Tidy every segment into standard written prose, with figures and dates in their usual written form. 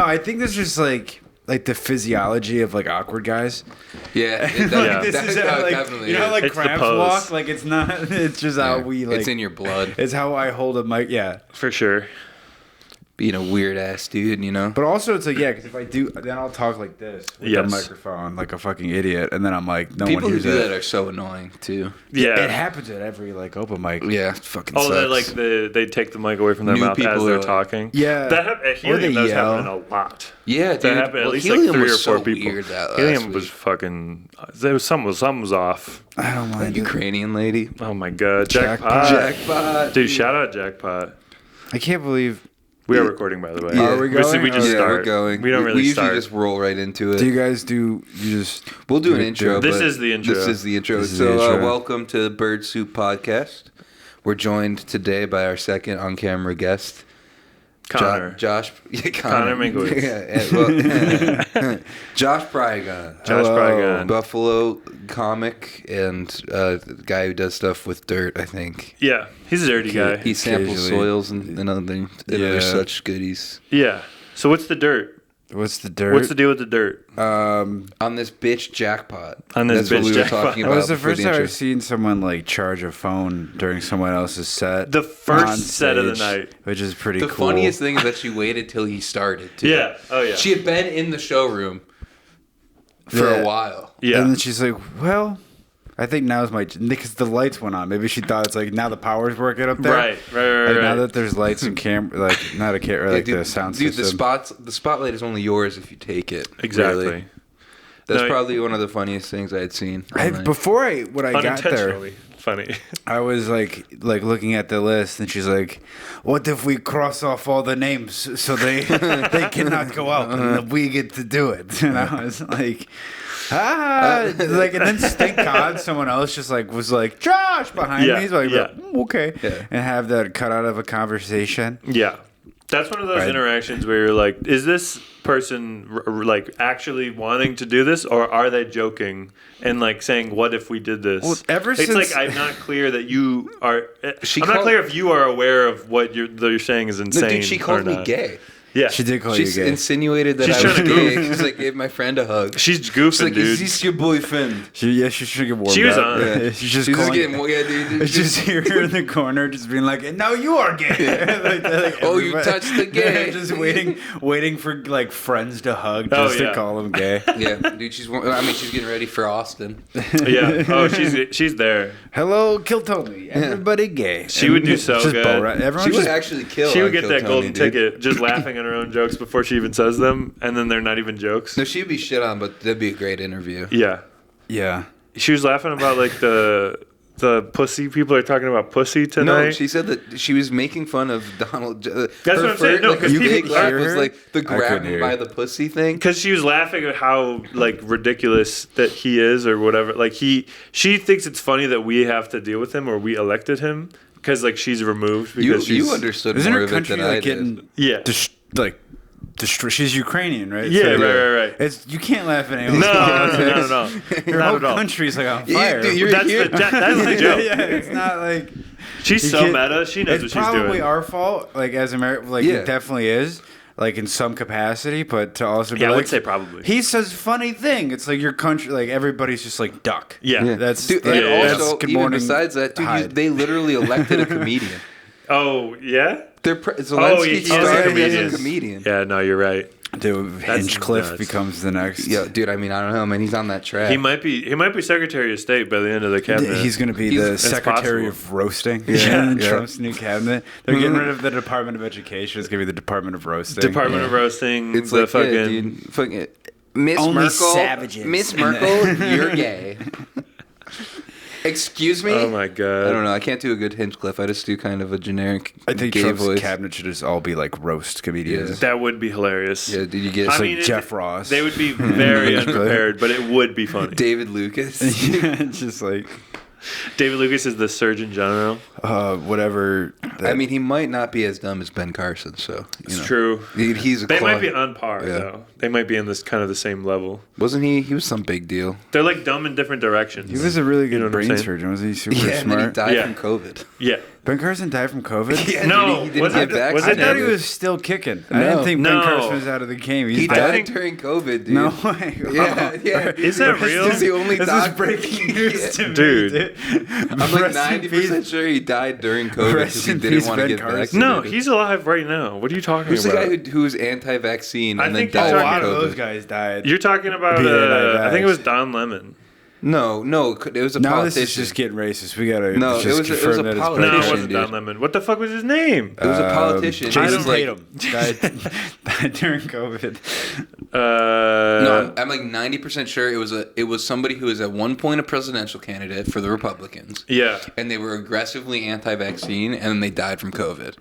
I think this is like the physiology of like awkward guys. Yeah, definitely. You know, how, like it's cramps walk. Like it's not. It's just how we like. It's in your blood. It's how I hold a mic. Yeah, for sure. Being a weird ass dude, you know. But also, it's like because if I do, then I'll talk like this with the microphone, like a fucking idiot, and then I'm like, People one hears who do that are so annoying too. Yeah, it happens at every like open mic. Yeah, it fucking. Oh, sucks. they take the mic away from their mouth as they're talking. Yeah, that Helium does happen a lot. Yeah, dude. That happened at least like 3 or 4 people. Weird Helium was fucking. There was something was off. I don't mind Ukrainian lady. Oh my god, Jackpot, dude! Shout out Jackpot. I can't believe. We are recording, by the way. Yeah. Are we going? We just start. We're going. We don't really usually start. just roll right into it. Do you guys do? You just. We'll do an intro. This is the intro. This is the intro. Welcome to the Bird Soup Podcast. We're joined today by our second on-camera guest, Connor. Josh. Yeah, Connor Minkovic. Josh Prygon. Josh Prygon. Buffalo comic and guy who does stuff with dirt, I think. Yeah, he's a dirty guy. He samples soils and other such goodies. Yeah. So what's the dirt? What's the dirt? What's the deal with the dirt? On this bitch jackpot. That's what we were jackpot. talking about. That was the first time I've seen someone like charge a phone during someone else's set. The first set of the night, which is pretty cool. The funniest thing is that she waited till he started. Too. Yeah. Oh yeah. She had been in the showroom for a while. Yeah. And then she's like, "Well, I think now's my because the lights went on. Maybe she thought it's like now the power's working up there. Right. Like, now that there's lights and camera, like not a camera, like the sound system. The spotlight is only yours if you take it. Exactly. Really. That's probably one of the funniest things I had seen. Before I got there, funny. I was like looking at the list, and she's like, "What if we cross off all the names so they cannot go out, and we get to do it?" And I was like. And then thank God someone else just was like Josh behind me. He's like, okay, and have that cut out of a conversation. Yeah, that's one of those interactions where you're like, is this person like actually wanting to do this, or are they joking and like saying, "What if we did this?" Well, it's like I'm not clear that you are. I'm not clear if you are aware of what you're saying is insane. No, dude, she called me gay. Yeah, she did call you gay. She insinuated that I was gay. She's like, gave my friend a hug. She's goofing, she's like, dude. Is this your boyfriend? She should get warmed up. She was on. Yeah. She's just getting dude. It's just here in the corner, just being like, "No, you are gay." Oh, you touched the gay. Just waiting for like friends to hug, just to call him gay. Yeah, dude. She's getting ready for Austin. Yeah. Oh, she's there. Hello, Kill Tony. Everybody gay. She would do so good. She would actually kill. She would get that golden ticket, just laughing at her own jokes before she even says them, and then they're not even jokes. No, she'd be shit on, but that'd be a great interview. Yeah. Yeah. She was laughing about like the pussy. People are talking about pussy tonight. No, she said that she was making fun of Donald. That's what I'm saying. No, because you people was like the grab me by the pussy thing. Because she was laughing at how like ridiculous that he is or whatever. Like she thinks it's funny that we have to deal with him or we elected him because like she's removed. Because you understood more of it than I did. Yeah. She's Ukrainian, right? Yeah, so, right. You can't laugh at anyone. No. Your whole country's like on fire. That's the joke. Yeah, it's not like she's so meta. She knows what she's doing. It's probably our fault, like as America, it definitely is, like in some capacity. But to also be I would say probably. He says funny thing. It's like your country, like everybody's just like duck. Yeah. That's dude, and also that's good even morning. Besides that, dude, they literally elected a comedian. Oh yeah. Zelensky started as a comedian. Yeah, no, you're right. Dude, Hinchcliffe becomes the next. Yeah, dude. I mean, I don't know, man. He's on that track. He might be Secretary of State by the end of the cabinet. He's going to be the Secretary of Roasting. Trump's new cabinet. They're getting rid of the Department of Education. It's going to be the Department of Roasting. Department of Roasting. It's like fucking Miss Merkel. Savages. Miss Merkel, you're gay. Excuse me? Oh my god! I don't know. I can't do a good Hinchcliffe. I just do kind of a generic. I think gay Trump's voice. cabinet should just all be like roast comedians. Yeah. That would be hilarious. Yeah, did you get? It's like Jeff Ross. They would be very unprepared, but it would be funny. David Lucas. Just like David Lucas is the Surgeon General. Whatever. I mean, he might not be as dumb as Ben Carson. So it's true. They might be on par though. They might be in this kind of the same level. Wasn't he? He was some big deal. They're like dumb in different directions. He was a really good brain surgeon. Was he super smart? And then he died from COVID. Yeah. Ben Carson died from COVID? Yeah, No, dude, he didn't get vaccinated. I thought he was still kicking. I didn't think Ben Carson was out of the game. He died during COVID, dude. No way. Yeah. Is that real? This is the only This is breaking news to me, dude. I'm like 90% sure he died during COVID because he didn't want to get vaccinated. No, he's alive right now. What are you talking Who's about? the guy who was anti-vaccine and then think died you're A from lot of COVID? those guys died. You're talking about, I think it was Don Lemon. No, it was a Now politician. this is just getting racist. We gotta No, just it was confirm a that it's politician. No, it British. wasn't Don Lemon. What the fuck was his name? It was a politician. Jason He was Tatum died during COVID. No, I'm like 90% sure it was somebody who was at one point a presidential candidate for the Republicans. Yeah. And they were aggressively anti-vaccine, and then they died from COVID.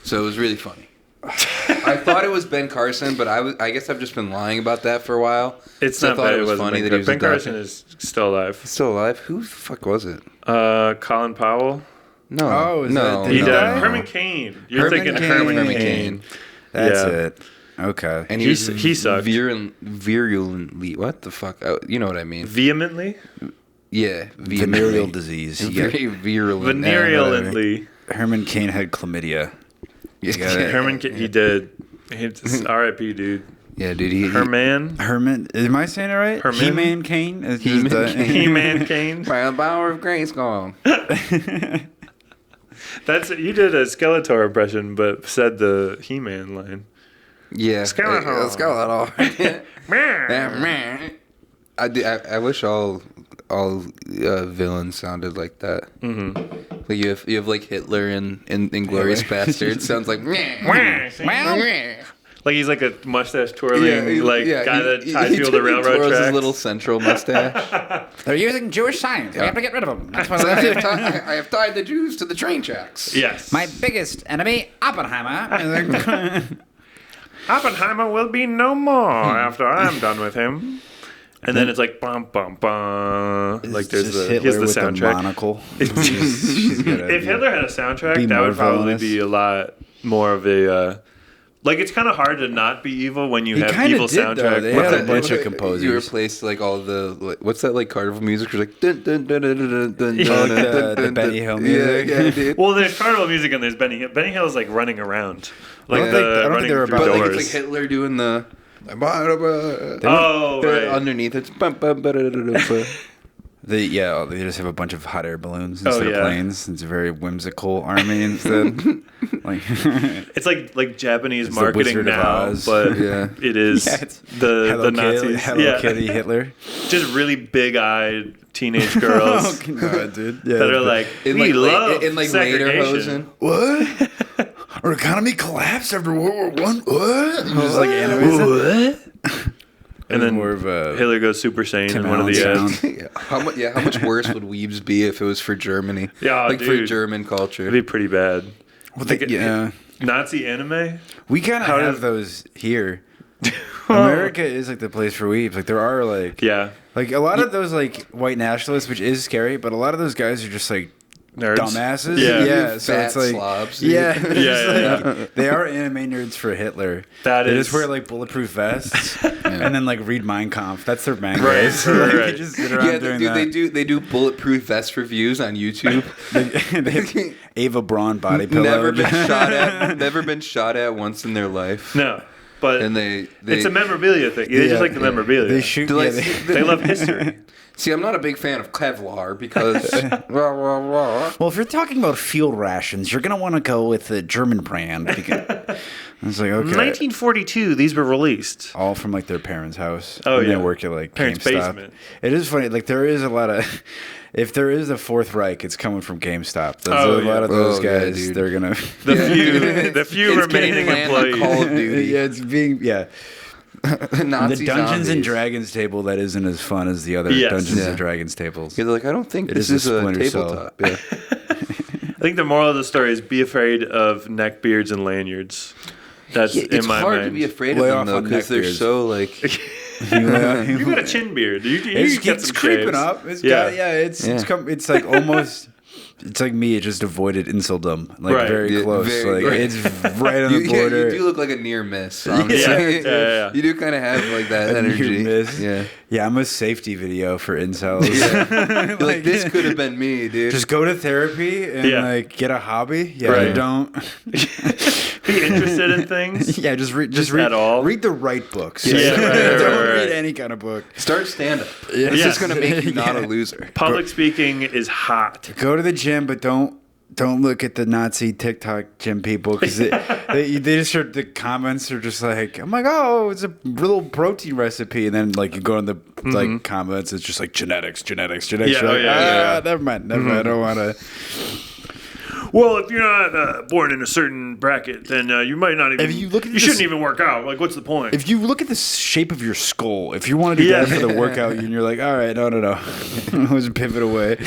So it was really funny. I thought it was Ben Carson, but I guess I've just been lying about that for a while. It's I not thought bad. it was wasn't funny Ben that he was a Ben Carson doctor. is still alive. Still alive? Who the fuck was it? Colin Powell. No. Oh, is no, that- He No. died. Herman Cain. You're thinking of Herman Cain. That's Yeah. it. Okay. And He sucked. Virulently. What the fuck? Oh, you know what I mean? Vehemently? Yeah. Venereal disease. You Very virulent. Venereally. Herman Cain had chlamydia. Yeah, got it. Herman Cain, he did. It's R.I.P., dude. yeah, dude. Herman? Herman, am I saying it right? Herman? He-Man Cain? Is He-Man the- Cain. He-Man Cain? By a power of grace gone. You did a Skeletor impression, but said the He-Man line. Yeah. Skeletor. Skeletor. I wish all villains sounded like that. Mm-hmm. Like you have like Hitler in Inglourious Bastards. Sounds like Like he's like a mustache twirling guy that ties you to the railroad twirls tracks. his little central mustache. They're using Jewish signs. We have to get rid of them. That's what I have tied the Jews to the train tracks. Yes. My biggest enemy, Oppenheimer. Oppenheimer will be no more after I'm done with him. And then it's like bum bum bum. Like there's here's the soundtrack. Monocle. If Hitler had a soundtrack, that would probably villainous. be a lot more of a. Like it's kind of hard to not be evil when you have evil soundtrack. They had a bunch of composers. You replaced like all the what's that like carnival music? You're like dun, dun, dun, dun, dun, dun, dun, Oh, like dun, the dun, Benny dun. Hill music. Yeah, dude. Well, there's carnival music and there's Benny Hill. Benny Hill is like running around, like I don't think running they were through about- But like doors. it's like Hitler doing the. Oh, right. Underneath it's. They just have a bunch of hot air balloons instead of yeah. planes. It's a very whimsical army instead. Like It's like Japanese It's the marketing Wizard of now, Oz. but Yeah. it is it's the Nazis. Hello Kitty Hitler. Just really big-eyed teenage girls Oh, God, dude. Yeah, that are like, In we like love in like segregation. lederhosen. what? Our economy collapsed after World War One. What? Just like What? And then more of a Hitler goes Super Saiyan Tim in one of the Allen ads. sound. How much worse would Weebs be if it was for Germany? Yeah, like for dude. German culture. It'd be pretty bad. Yeah, Nazi anime? we kind of How have does- those here. America is like the place for weebs. Like there are like Yeah. like a lot of those like white nationalists, which is scary, but a lot of those guys are just like Nerds. dumbasses. Yeah. Yeah. So Fat it's like slobs, dude. yeah, they're just Yeah. like- they are anime nerds for Hitler. That they is- just wear like bulletproof vests and then like read Mein Kampf. That's their manga. Right, So, like, right. They just sit around Yeah, doing dude, that. they do bulletproof vest reviews on YouTube. They have Ava Braun body pillow. Never been shot at once in their life. No. But And they it's a memorabilia thing. They just like the memorabilia. They shoot. Do Yeah, they- They love history. See, I'm not a big fan of Kevlar because well, if you're talking about fuel rations, you're gonna want to go with the German brand. Because it's like okay, 1942, these were released. all from like their parents' house. Oh, and yeah. they work at like Parents' GameStop. basement. It is funny. Like there is a lot of. If there is a Fourth Reich, it's coming from GameStop. There's Oh, a lot yeah. of those Oh, yeah, guys. dude. They're gonna. The few It's remaining getting land on employees. Call of Duty. Yeah, it's being Nazi the Dungeons zombies. and Dragons table that isn't as fun as the other Yes. Dungeons Yeah. and Dragons tables. Yeah, they're like, I don't think It this is is a a Splinter Cell. tabletop. Yeah. I think the moral of the story is be afraid of neckbeards and lanyards. That's Yeah, in it's my hard mind. to be afraid Lay of off them though on because they're neckbeards. so like. You got a chin beard. You It's get some creeping shaves. up. It's Yeah. it's like almost It's like me. It just avoided insuldom, like Right. very close. Very- Like it's right on the border. You do look like a near miss. Honestly. Yeah. You do kind of have like that A energy. near miss. Yeah. Yeah, I'm a safety video for incels. Yeah. Like this could have been me, dude. Just go to therapy and like get a hobby. Yeah, Right. don't Be interested in things. Yeah, just read at all. read the right books. Yeah, Don't right. read any kind of book. Start stand up. Yeah. It's Yes. just gonna make you not Yeah. a loser. Public speaking is hot. Go to the gym, but don't look at the Nazi TikTok gym people because they just heard the comments are just like, I'm like, oh, it's a little protein recipe, and then like you go in the like comments, it's just like genetics. Yeah, You're like, yeah. Never mind. I don't want to. Well, if you're not born in a certain bracket, then you might not even. If you look at you this- shouldn't even work out. Like, what's the point? If you look at the shape of your skull, if you want to do that for the workout, and you're like, all right, no, let's pivot away.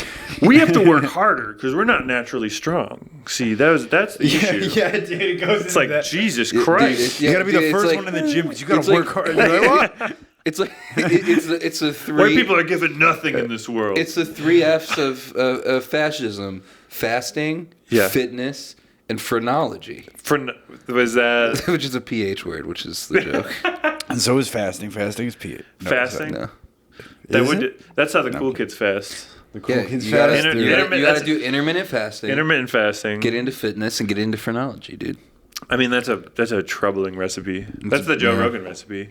We have to work harder because we're not naturally strong. See, that's the issue. Yeah, dude, it goes. It's like Jesus Christ. You gotta be the Dude, it's first like- one in the gym because you gotta it's work like- hard. You're like, what? It's like it's a three. White people are given nothing in this world. It's the 3 F's of fascism: fasting, Yeah. fitness, and phrenology. Was that Which is a PH word, which is the joke. And so is fasting. Fasting is Pete. No, fasting? No. That Is would. it? That's how the cool kids fast. The cool Yeah, kids you gotta, fast. Inter- dude. you gotta, intermittent- you gotta that's- do intermittent fasting. Intermittent fasting. Get into fitness and get into phrenology, dude. I mean, that's a troubling recipe. That's the Joe Yeah. Rogan recipe.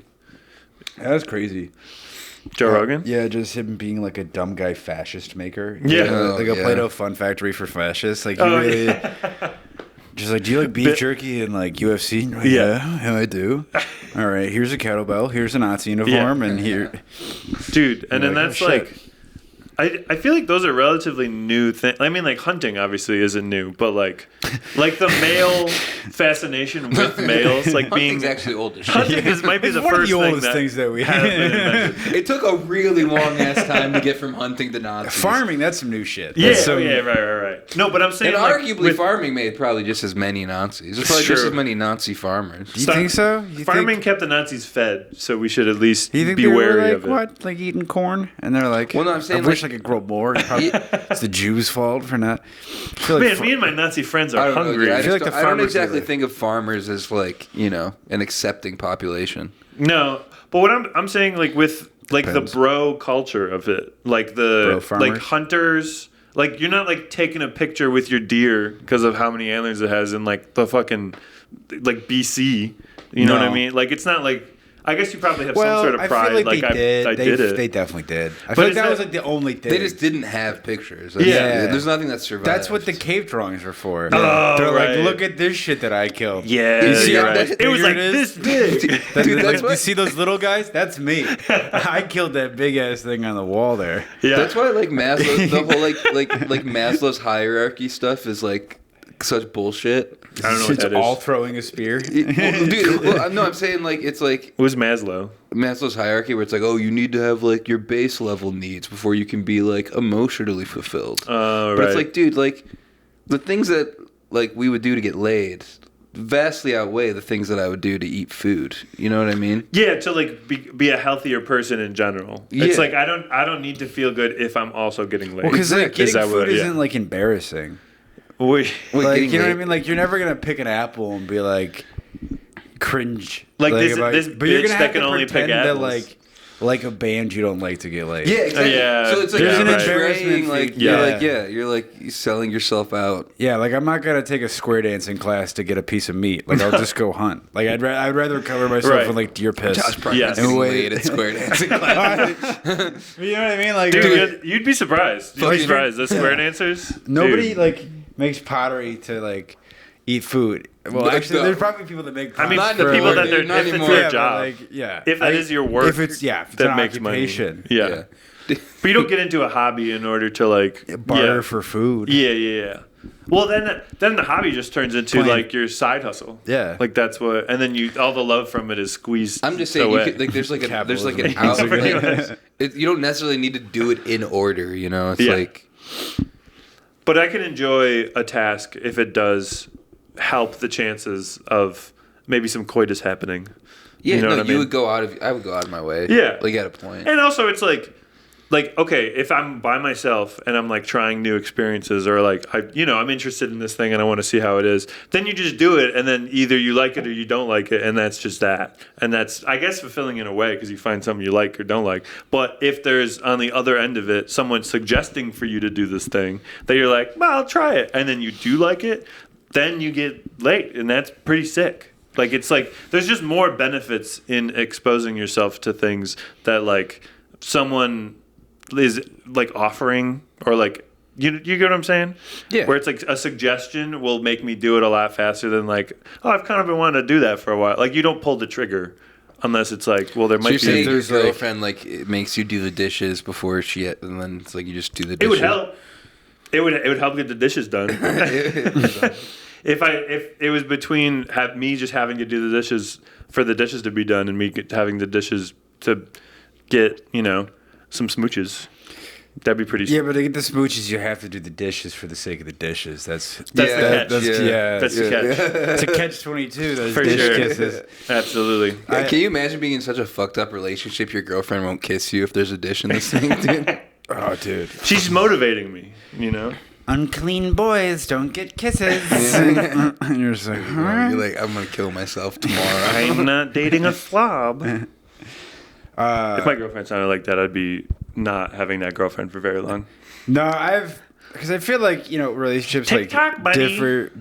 That's crazy. Joe Rogan. Yeah, just him being like a dumb guy fascist maker. Yeah. Like a yeah. Play-Doh fun factory for fascists. Like, he Oh, really. yeah. Just like, do you like beef Bit- jerky and like UFC? And you're like, Yeah. yeah, I do. All right, here's a kettlebell. Here's a Nazi uniform, Yeah. and here. Dude, and then You're like, that's oh, shit. like, I feel like those are relatively new things. I mean, like hunting obviously isn't new, but like the male fascination with males, like being Hunting's actually old as shit. hunting is might be It's the one of first the thing oldest that things that we has been invented. It took a really long ass time to get from hunting to Nazis. Farming, that's some new shit. Yeah, That's some, right. No, but I'm saying And like, arguably, with farming made probably just as many Nazis. There's probably just True. as many Nazi farmers. Do you think so? You farming think, kept the Nazis fed, so we should at least do you think be they were wary like, of it. what? Like eating corn? And they're like, Well, no, I'm saying, I wish I like- could grow more. It's the Jews' fault for not. I feel like Man, me and my Nazi friends I are don't know, hungry. dude. I feel like don't- the I don't farmers exactly are the- think of farmers as like, an accepting population. No, but what I'm saying, like with like Depends. the bro culture of it, like Bro the farmers? like hunters, like you're not like taking a picture with your deer because of how many antlers it has in like the fucking like BC. You know what I No. mean? Like it's not like I guess you probably have Well, some sort of I pride. feel like, like they did. I did it. They definitely did. I But feel like is that that- was like the only thing. They just didn't have pictures. Yeah. There's nothing that survived. That's what the cave drawings are for. Oh, They're right. like, look at this shit that I killed. yeah, You see you're how right. that- It was bigger like it is? this big. Dude, that's You what- see those little guys? That's me. I killed that big ass thing on the wall there. Yeah, That's why like Maslow, the whole like Maslow's hierarchy stuff is like such bullshit. I don't know what It's that all is. throwing a spear. No, I'm saying like it's like It was Maslow. Maslow's hierarchy where it's like, oh, you need to have like your base level needs before you can be like emotionally fulfilled. Oh, But right. it's like, dude, like the things that like we would do to get laid vastly outweigh the things that I would do to eat food. You know what I mean? Yeah, to like be a healthier person in general. It's Yeah. like I don't need to feel good if I'm also getting laid. Well, because like Is getting that what- food yeah. isn't like embarrassing. Wait, Like, getting you know what I laid- mean? Like, you're never gonna pick an apple and be like cringe. Like, this about- bitch that can only pick pretend that, apples. like a band you don't like to get laid. Yeah, exactly. Yeah, So it's like there's you're an betraying, embarrassment like thing. Yeah. you're like selling yourself out. Yeah, like I'm not gonna take a square dancing class to get a piece of meat. Like I'll just go hunt. Like I'd rather cover myself Right. in like deer piss. Josh probably Yes. getting And laid wait. at square dancing class. You know what I mean? Like dude, you'd be surprised. You'd be Fucking- surprised. The square dancers. nobody Dude. like makes pottery to like eat food. Well, Like, actually, no. there's probably people that make. I mean, Not the anymore, people that dude, they're not if it's anymore. their Yeah, but, job. like, yeah. If that is your work, if it's that an makes occupation. money. Yeah. Yeah. But you don't get into a hobby in order to like barter yeah. for food. Yeah. Well, then the hobby just turns into Plain. like your side hustle. Yeah. Like that's what, and then all the love from it is squeezed. I'm just saying, you away. could, like, there's like an Capitalism. out. Pretty Like, much. you don't necessarily need to do it in order. You know, it's Yeah. like But I can enjoy a task if it does help the chances of maybe some coitus happening. yeah, You know no, what I mean? I would go out of my way. Yeah. like at a point. And also, it's like like, okay, if I'm by myself and I'm like trying new experiences or like, I'm interested in this thing and I want to see how it is, then you just do it. And then either you like it or you don't like it. And that's just that. And that's, I guess, fulfilling in a way because you find something you like or don't like. But if there's on the other end of it, someone suggesting for you to do this thing that you're like, well, I'll try it. And then you do like it, then you get laid. And that's pretty sick. Like, it's like, there's just more benefits in exposing yourself to things that like someone is like offering or like you get what I'm saying? Yeah. Where it's like a suggestion will make me do it a lot faster than like, oh, I've kind of been wanting to do that for a while. Like you don't pull the trigger unless it's like, well, there might be. So you're saying your girlfriend like it makes you do the dishes before and then it's like you just do the dishes. It would help. It would help get the dishes done. If it was between me just having to do the dishes for the dishes to be done and me having the dishes to get some smooches. That'd be pretty. Yeah, but to get the smooches, you have to do the dishes for the sake of the dishes. That's the catch. That's the catch. It's a catch-22. Those for dish sure. kisses. Absolutely. Yeah, can you imagine being in such a fucked up relationship? Your girlfriend won't kiss you if there's a dish in the sink, dude. Oh, dude. She's motivating me. Unclean boys don't get kisses. And you're just like, You're like, I'm gonna kill myself tomorrow. I'm not dating a slob. If my girlfriend sounded like that, I'd be not having that girlfriend for very long. No, because I feel like relationships TikTok, like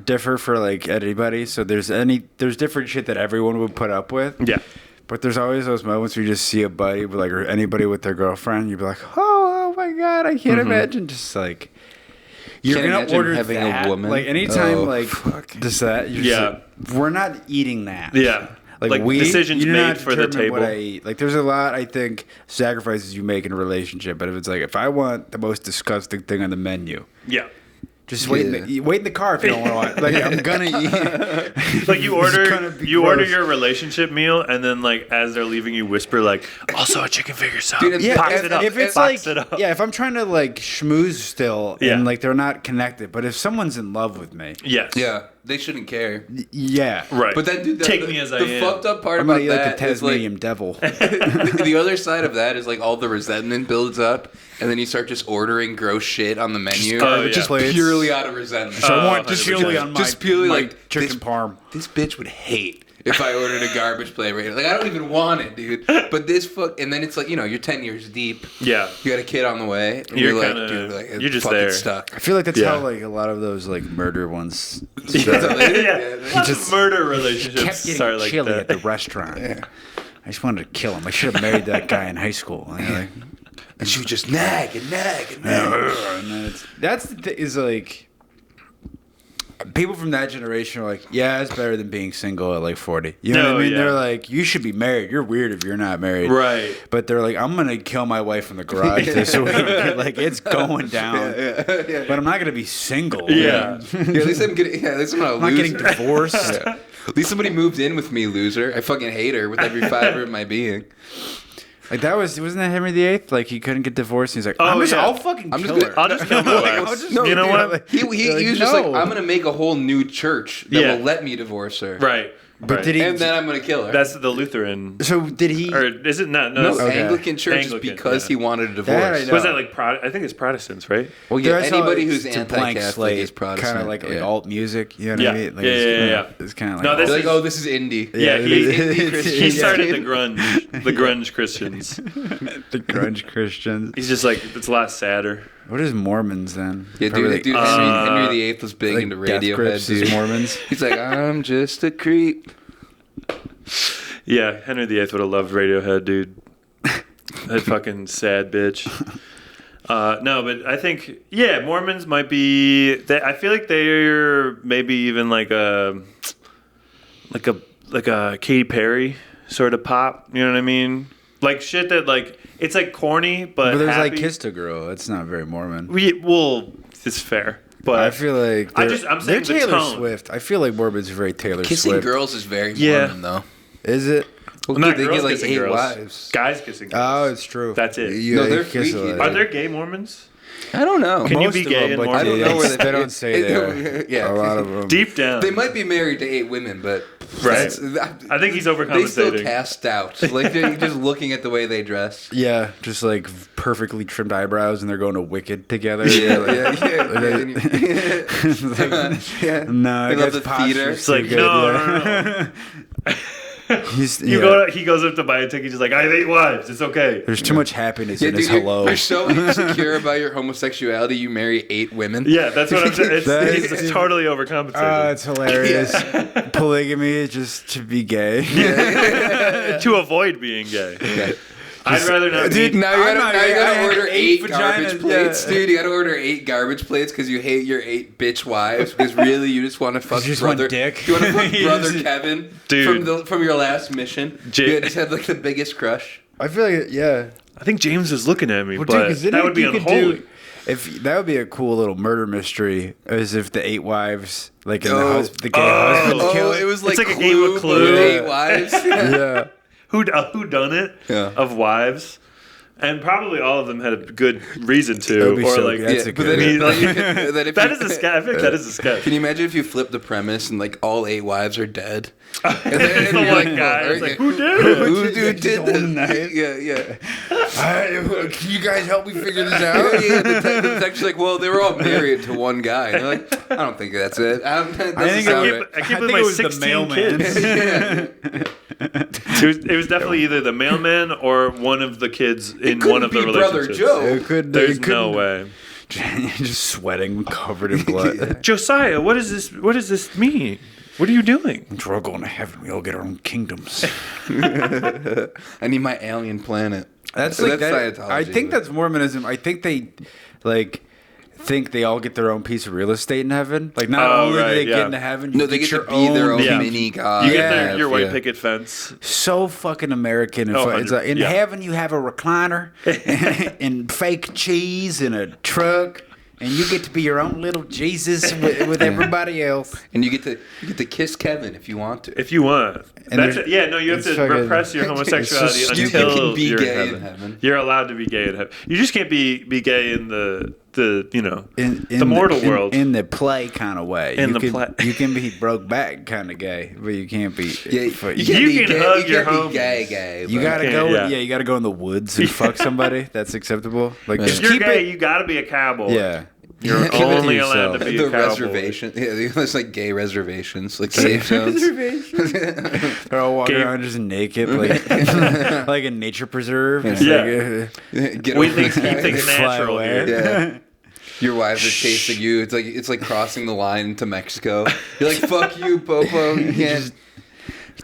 differ for like anybody. So there's different shit that everyone would put up with. Yeah. But there's always those moments where you just see a buddy with or anybody with their girlfriend, you'd be like, oh my god, I can't imagine just like. You're gonna order having that. A woman. Like anytime, fuck. just that. We're not eating that. Yeah. Like decisions made for the table. What I eat. Like there's a lot I think sacrifices you make in a relationship, but if it's like if I want the most disgusting thing on the menu, just wait in the car if you don't want to. Like I'm gonna eat. Like you order your relationship meal, and then like as they're leaving, you whisper like, "Also a chicken finger sub." Dude, if I'm trying to like schmooze still, and like they're not connected, but if someone's in love with me, they shouldn't care. Yeah, right. But then, dude, take me as I am. The fucked up part about that like the Tasmanian devil. The other side of that is like all the resentment builds up, and then you start just ordering gross shit on the menu, just purely out of resentment. So I want just purely on my chicken parm. This bitch would hate if I ordered a garbage plate right now. Like I don't even want it, dude. But and then it's like you're 10 years deep. Yeah, you got a kid on the way. And you're like, dude, like you're just there. Stuck. I feel like that's how like a lot of those like murder ones. Just murder relationships. Kept getting like chili that. at the restaurant. I just wanted to kill him. I should have married that guy in high school. And she would just nag. And then that's the thing is like. People from that generation are like, yeah, it's better than being single at like 40. You know what I mean? They're like, you should be married. You're weird if you're not married. Right. But they're like, I'm going to kill my wife in the garage this week. Like, it's going down. But I'm not going to be single. Yeah. At least I'm getting, at least I'm not getting divorced. At least somebody moved in with me, loser. I fucking hate her with every fiber of my being. Like wasn't that Henry VIII? Like he couldn't get divorced. He's like, I'll fucking kill her. I'll just kill my wife. You know what? He was just like, I'm gonna make a whole new church that will let me divorce her. Right. But and then I'm gonna kill her. That's the Lutheran. So did he? Or is it not? No, Anglican church because he wanted a divorce. Was that like I think it's Protestants, right? Well, yeah. Anybody who's anti-Catholic is Protestant. Kind of like alt music. You know what I mean? Like, It's kind of like this is indie. Yeah, he started the grunge Christians. The grunge Christians. He's just like it's a lot sadder. What is Mormons then? Yeah, dude, Henry VIII was big into Radiohead. These Mormons. He's like, I'm just a creep. Yeah, Henry VIII would have loved Radiohead, dude. That fucking sad bitch. No, but I think Mormons might be. I feel like they're maybe even like a Katy Perry sort of pop. You know what I mean? Like shit that like. It's like corny, but there's happy. like Kissed a Girl. It's not very Mormon. It's fair, but I feel like I'm saying they're the Taylor tone. Swift. I feel like Mormons are very Taylor Kissing Swift. girls is very Mormon, though. Is it? Well, not they girls get like kissing 8 girls. Wives. Guys kissing girls. Oh, it's true. That's it. No, they're freaky. Are there gay Mormons? I don't know. Can you Most be of gay them, in but more I don't know where they don't say there. Yeah. A lot of them. Deep down. They might be married to 8 women, but Right. I think he's overcompensating. They still cast out. Like they're just looking at the way they dress. Yeah, just like perfectly trimmed eyebrows, and they're going to Wicked together. Yeah. No, They I love guess the theater. It's like, no. He goes up to buy a ticket. He's like, I have 8 wives. It's okay. There's too much happiness in Dude, his hello. You're so insecure about your homosexuality, you marry 8 women. Yeah, that's what I'm saying. He's totally overcompensating. It's hilarious. Polygamy is just to be gay. To avoid being gay. Okay. I'd rather not Dude, be. Now you I'm gotta, not- now you I gotta had order 8 garbage vaginas, plates, yeah. dude. You gotta order 8 garbage plates because you hate your 8 bitch wives. Because really, you just want to fuck You just brother. want dick. You want to fuck You brother just- Kevin, Dude. from your last mission. You just had like the biggest crush. I feel like, yeah. I think James is looking at me, Well, but dude, 'cause then that would be you could unholy. If that would be a cool little murder mystery, as if the 8 wives, like in Oh. the gay husbands kill Oh, it. it was like It's like a game of Clue. with 8 wives. Yeah. Who done it? Yeah. Of wives, and probably all of them had a good reason That to, would be or so like good. That's a but good then, one. then you could, then if that you, is a sketch. I think that is a sketch. Can you imagine if you flip the premise and like all 8 wives are dead? And It's the you're one like, guy. well, It's like, yeah. who did it? Who did Just own this? that. Yeah. Can you guys help me figure this Yeah, out? the detective's like, well, they were all married to one guy. And they're like, I don't think that's it. That doesn't think sound it right. I I keep with think my it was the 16 mailman. kids. It was definitely either the mailman or one of the kids in couldn't one of the be Brother relationships. Joe. It could. There's it no couldn't- way. Just sweating, covered in blood. Josiah, what is this? What does this mean? What are you doing? We're all going to heaven. We all get our own kingdoms. I need my alien planet. That's So like that's that. Scientology. I think that's Mormonism. I think they think they all get their own piece of real estate in heaven. Like not Oh, only do right, they yeah. get into heaven, you No, they get get your to be their own Yeah. mini god. You Yeah. get your white Yeah. picket fence. So fucking American. And Oh, it's like, in yeah. heaven, you have a recliner and fake cheese and a truck, and you get to be your own little Jesus with everybody else. And you get to kiss Kevin if you want to. If you want. And That's there's- yeah, no, you have it's to fucking- repress your homosexuality it's so You until can be you're gay in in heaven. heaven. You're allowed to be gay in heaven. You just can't be gay in the you know In the mortal world. in the play kind of way. In you the can, play. you can be broke back kind of gay, but you can't be. Yeah, but you you, can't You be can gay. hug You your can't homies. be gay. you but- gotta can't- go. yeah. Yeah, you gotta go in the woods and fuck somebody. That's acceptable. Like if just you're keep gay, it. you got to be a cowboy. Yeah. You're Keep it to only allowed to yourself. be the a cowboy. reservation. Yeah, there's like gay reservations, like safe zones. They're all walking Gay- around just naked, like like a nature preserve. It's Yeah. Get We over think this he guy. thinks Fly natural away. here. Yeah. Your wives are chasing you. It's like crossing the line to Mexico. You're like, fuck you, Popo. You can't.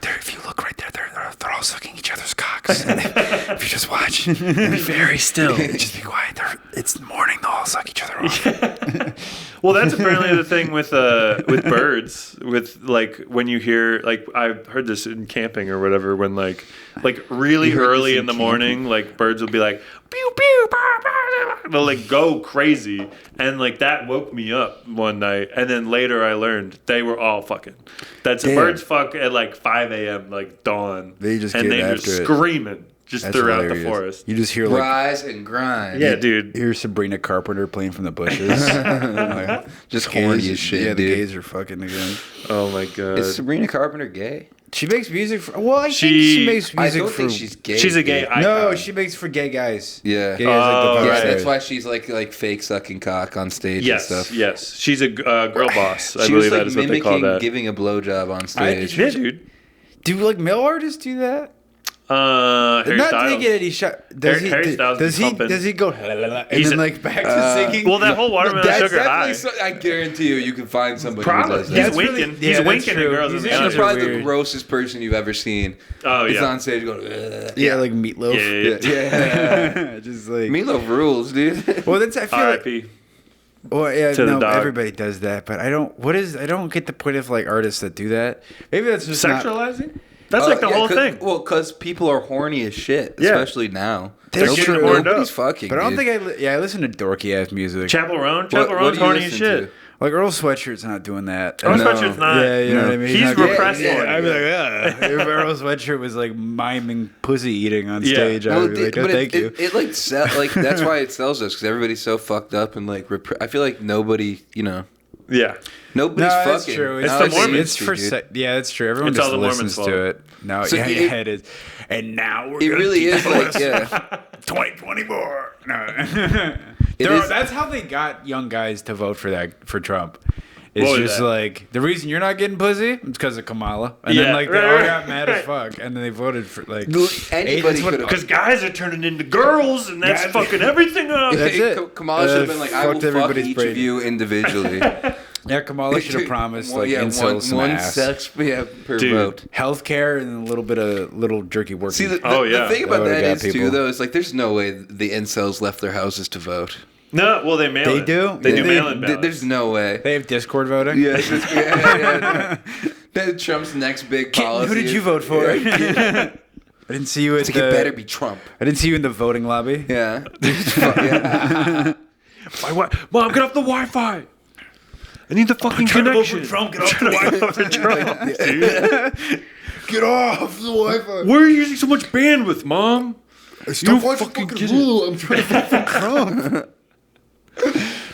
If you look right there, they're all sucking each other's cocks. And if you just watch, be very still. Just be quiet. It's morning. They'll all suck each other off. Well, that's apparently the thing with birds. With like when you hear like I've heard this in camping or whatever when like really You heard early this in the in morning like birds will be like pew pew bah, bah, bah. They'll like go crazy and like that woke me up one night and then later I learned they were all fucking. That's Damn. birds fuck at like 5 a.m. like dawn. They just and get they after just it. screaming just That's throughout hilarious. the forest. You just hear like Rise and grind. Yeah, dude. hear Sabrina Carpenter playing from the bushes. Like, Just horny gays- as shit, Yeah, the dude. gays are fucking again. Oh my god. Is Sabrina Carpenter gay? She makes music for. Well, I think She- she makes I music don't for. think she's gay. She's a gay icon. No, she makes for gay guys. Yeah. Gay guys like the Oh, Yeah, right. that's why she's like fake sucking cock on stage Yes, and stuff. yes. She's a girl boss. I She believe was like that is what they call mimicking that. giving a blowjob on stage. Yeah, dude. Do like male artists do that? Harry Not Styles. taking any shot. Does Harry he? Styles Does be he? pumping. Does he go? And He's then a- like back to singing. Well, that whole watermelon That's sugar high. definitely. I guarantee you can find somebody who Probably. does He's that. That's really- winking. yeah, He's that's winking at true. girls in the Musicians She's are concert. probably the weird. grossest person you've ever seen. Oh Is yeah. on stage going. "Ugh." Yeah, like meatloaf. Yeah, yeah, Yeah. Just like. Meatloaf rules, dude. Well, that's. I feel like. R.I.P. Well, yeah, to the no, dog. everybody does that, but I don't. I don't get the point of like artists that do that. Maybe that's just not. Sexualizing? That's like the whole thing. Well, because people are horny as shit, Yeah. especially now. That's true. Nobody's fucking. But I don't dude. think I listen to dorky ass music. Chappell Roan? What Chappell do Roan's you horny as listen shit. to? Like Earl Sweatshirt's not doing that. Earl Sweatshirt's not. Yeah, you know what I mean. He's repressed. I'd be like, if Earl Sweatshirt was like miming pussy eating on stage, I would be like, thank you. It like that's why it sells us because everybody's so fucked up and like I feel like nobody, Yeah. Nobody's fucking. That's true. It's the Mormons. It's for that's true. Everyone It's just all the listens Mormons' to it. No, So it is. And now we're It really is like 2024. No. is- That's how they got young guys to vote for Trump. It's What was just that? like the reason you're not getting pussy is because of Kamala, and Yeah, then like they right, all right, got mad as right. fuck, and then they voted for like Anybody could Because guys are turning into girls, and that's fucking everything up. That's it. Kamala should have been like, I will fucked fuck everybody's each brain. of you individually. Yeah, Kamala should have promised like one incels some ass. sex per Dude. vote. Healthcare and a little bit of little jerky work. See, the yeah. thing about That would've that got is people. too, though, is like there's no way the incels left their houses to vote. No, well, they mail They it. do? They Yeah. do mail-in ballots. There's no way. They have Discord voting. Yeah, yeah. That's Trump's next big policy. Who did you vote for? I didn't see you at It's like, the. it better be Trump. I didn't see you in the voting lobby. Yeah. Yeah. Mom, get off the Wi-Fi. I need the fucking connection. Trump, get off the Wi-Fi. Dude. Get off the Wi-Fi. Why are you using so much bandwidth, Mom? Stop You watching fucking fucking get it. rule. I'm trying to vote for Trump.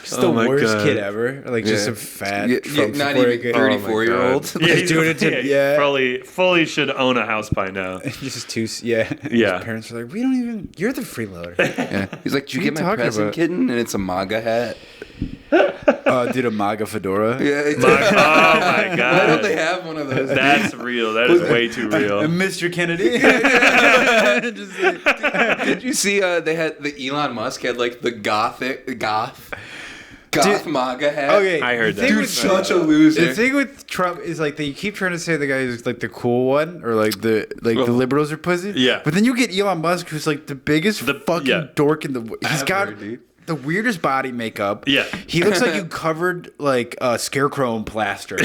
Just the Oh my worst God. kid ever. Like just Yeah. a fat Yeah, Trump not supporting even kid. 34-year-old. Yeah, Just he's doing it to- yeah. Probably fully should own a house by now. Just too. Yeah. Yeah. His parents are like, we don't even. You're the freeloader. Yeah. He's like, did you What are get you my talking present, about? kitten? And it's a MAGA hat. Dude, a MAGA fedora. Yeah. Oh my Why god. don't they have one of those? That's real. That is way too real. Mr. Kennedy. Just like, Did you see they had the Elon Musk had like the goth MAGA hat? okay, I heard the that. thing Dude, with- such a loser. The thing with Trump is like they keep trying to say the guy who's like the cool one or like the liberals are pussy. Yeah. But then you get Elon Musk who's like the biggest fucking yeah. dork in the. He's got Ever, dude. the weirdest body makeup. Yeah. He looks like you covered like a scarecrow in plaster.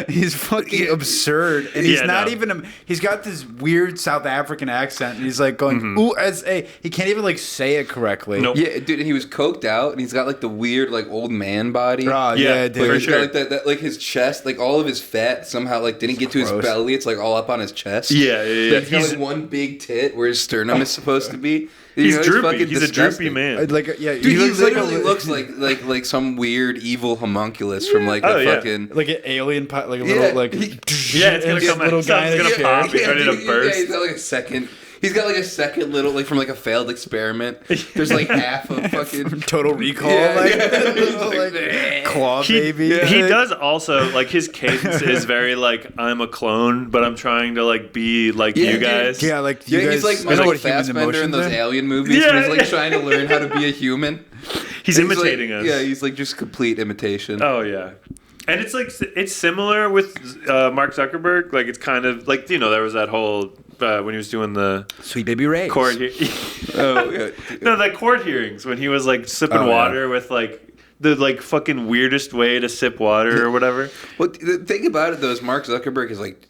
He's fucking absurd, and he's Yeah, not no. even. He's got this weird South African accent, and he's like going ooh as a. He can't even like say it correctly. Nope. Yeah, dude, and he was coked out, and he's got like the weird like old man body. Oh, Yeah, yeah, for dude. He's got, sure. like that like his chest, like all of his fat somehow like didn't get to his gross. belly. It's like all up on his chest. Yeah, yeah. Like, he's got like one big tit where his sternum is supposed to be. You He's know, it's droopy. fucking He's a disgusting. droopy man. Like yeah, Dude, he looks like a literally li- looks like some weird evil homunculus from like Oh, a yeah. fucking. like an alien, like a Yeah, little like Yeah, it's gonna come out. little guy in a It's gonna chair. pop. He's ready to dude, burst. Yeah, he's got like a second. He's got like a second little like from like a failed experiment. There's like half of fucking. Total Recall, Yeah, like, yeah. little, He's like, like, claw He, baby. he does also like his cadence is very like I'm a clone, but I'm trying to like be like Yeah, you dude. guys. Yeah, like you Yeah, guys. he's like I know Mike what human Fassbender in emotions those are. alien movies. Yeah, where he's like yeah. trying to learn how to be a human. He's imitating like, us. Yeah, he's like just complete imitation. Oh yeah, and it's like it's similar with Mark Zuckerberg. Like it's kind of like there was that whole when he was doing the Sweet baby Ray. court. Oh, yeah. No, the court hearings when he was like sipping Oh, yeah. water with like the like fucking weirdest way to sip water or whatever. Well, the thing about it though is Mark Zuckerberg has like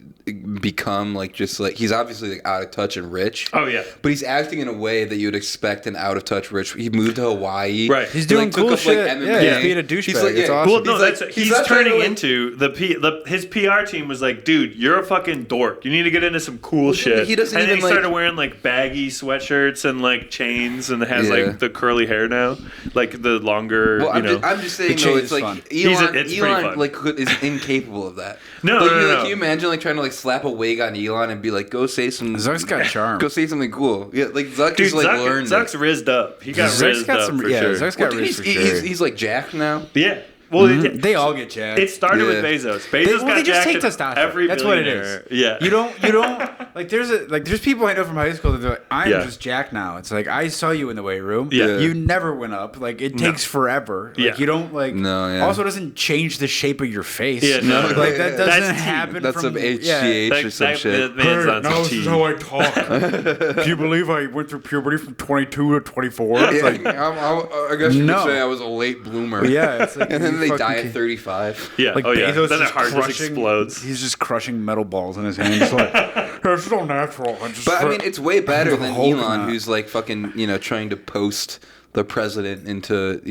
become like just like he's obviously like out of touch and rich. Oh yeah. But he's acting in a way that you would expect an out of touch rich. He moved to Hawaii. Right. He's He, doing like, took cool up, shit. Like, MMA. Yeah, he's being a douchebag. He's like, It's yeah. awesome. Well, no, He's like- that's he's he's not trying turning to, like- into his PR team was like, dude, you're a fucking dork. You need to get into some cool shit. he doesn't and then even, he like- started wearing like baggy sweatshirts and like chains and has Yeah. like the curly hair now, like the longer. Well, you know. I'm just saying The though, change it's is like fun. It's pretty Elon fun. like is incapable of that. No, like, no, no. Can you imagine like trying to like slap a wig on Elon and be like, go say some. Zuck's got charm. Go say something cool. Yeah, like Zuck Dude, just like learned. Zuck's rizzed up. He got rizzed up for sure. Zuck's got Dude, riz for he's, sure. he's like Jack now. Yeah. Well, They all get jacked. it started with Yeah. Bezos. Bezos got they just jacked take and testosterone. Every That's what it billionaire- is. Yeah. You don't like. There's people I know from high school that are like, I'm Yeah. just jacked now. It's like I saw you in the weight room. Yeah. You never went up. Like it takes forever. Like Yeah. you don't like. No, yeah. Also, it doesn't change the shape of your face. Yeah, no, No, like that That's doesn't tea. happen. That's from, some HGH Yeah. or some shit. man's on some tea. I talk. Can you believe I went through puberty from 22 to 24? It's Yeah, like, I guess you No. could say I was a late bloomer. yeah, it's like And then you they fucking die can't- at 35. Yeah. Like oh yeah. Bezos Then is their heart just crushing, explodes. He's just crushing metal balls in his hands. It's like, it's so natural. But I mean, it's way better than Holding Elon, that. who's like fucking, trying to post the president into,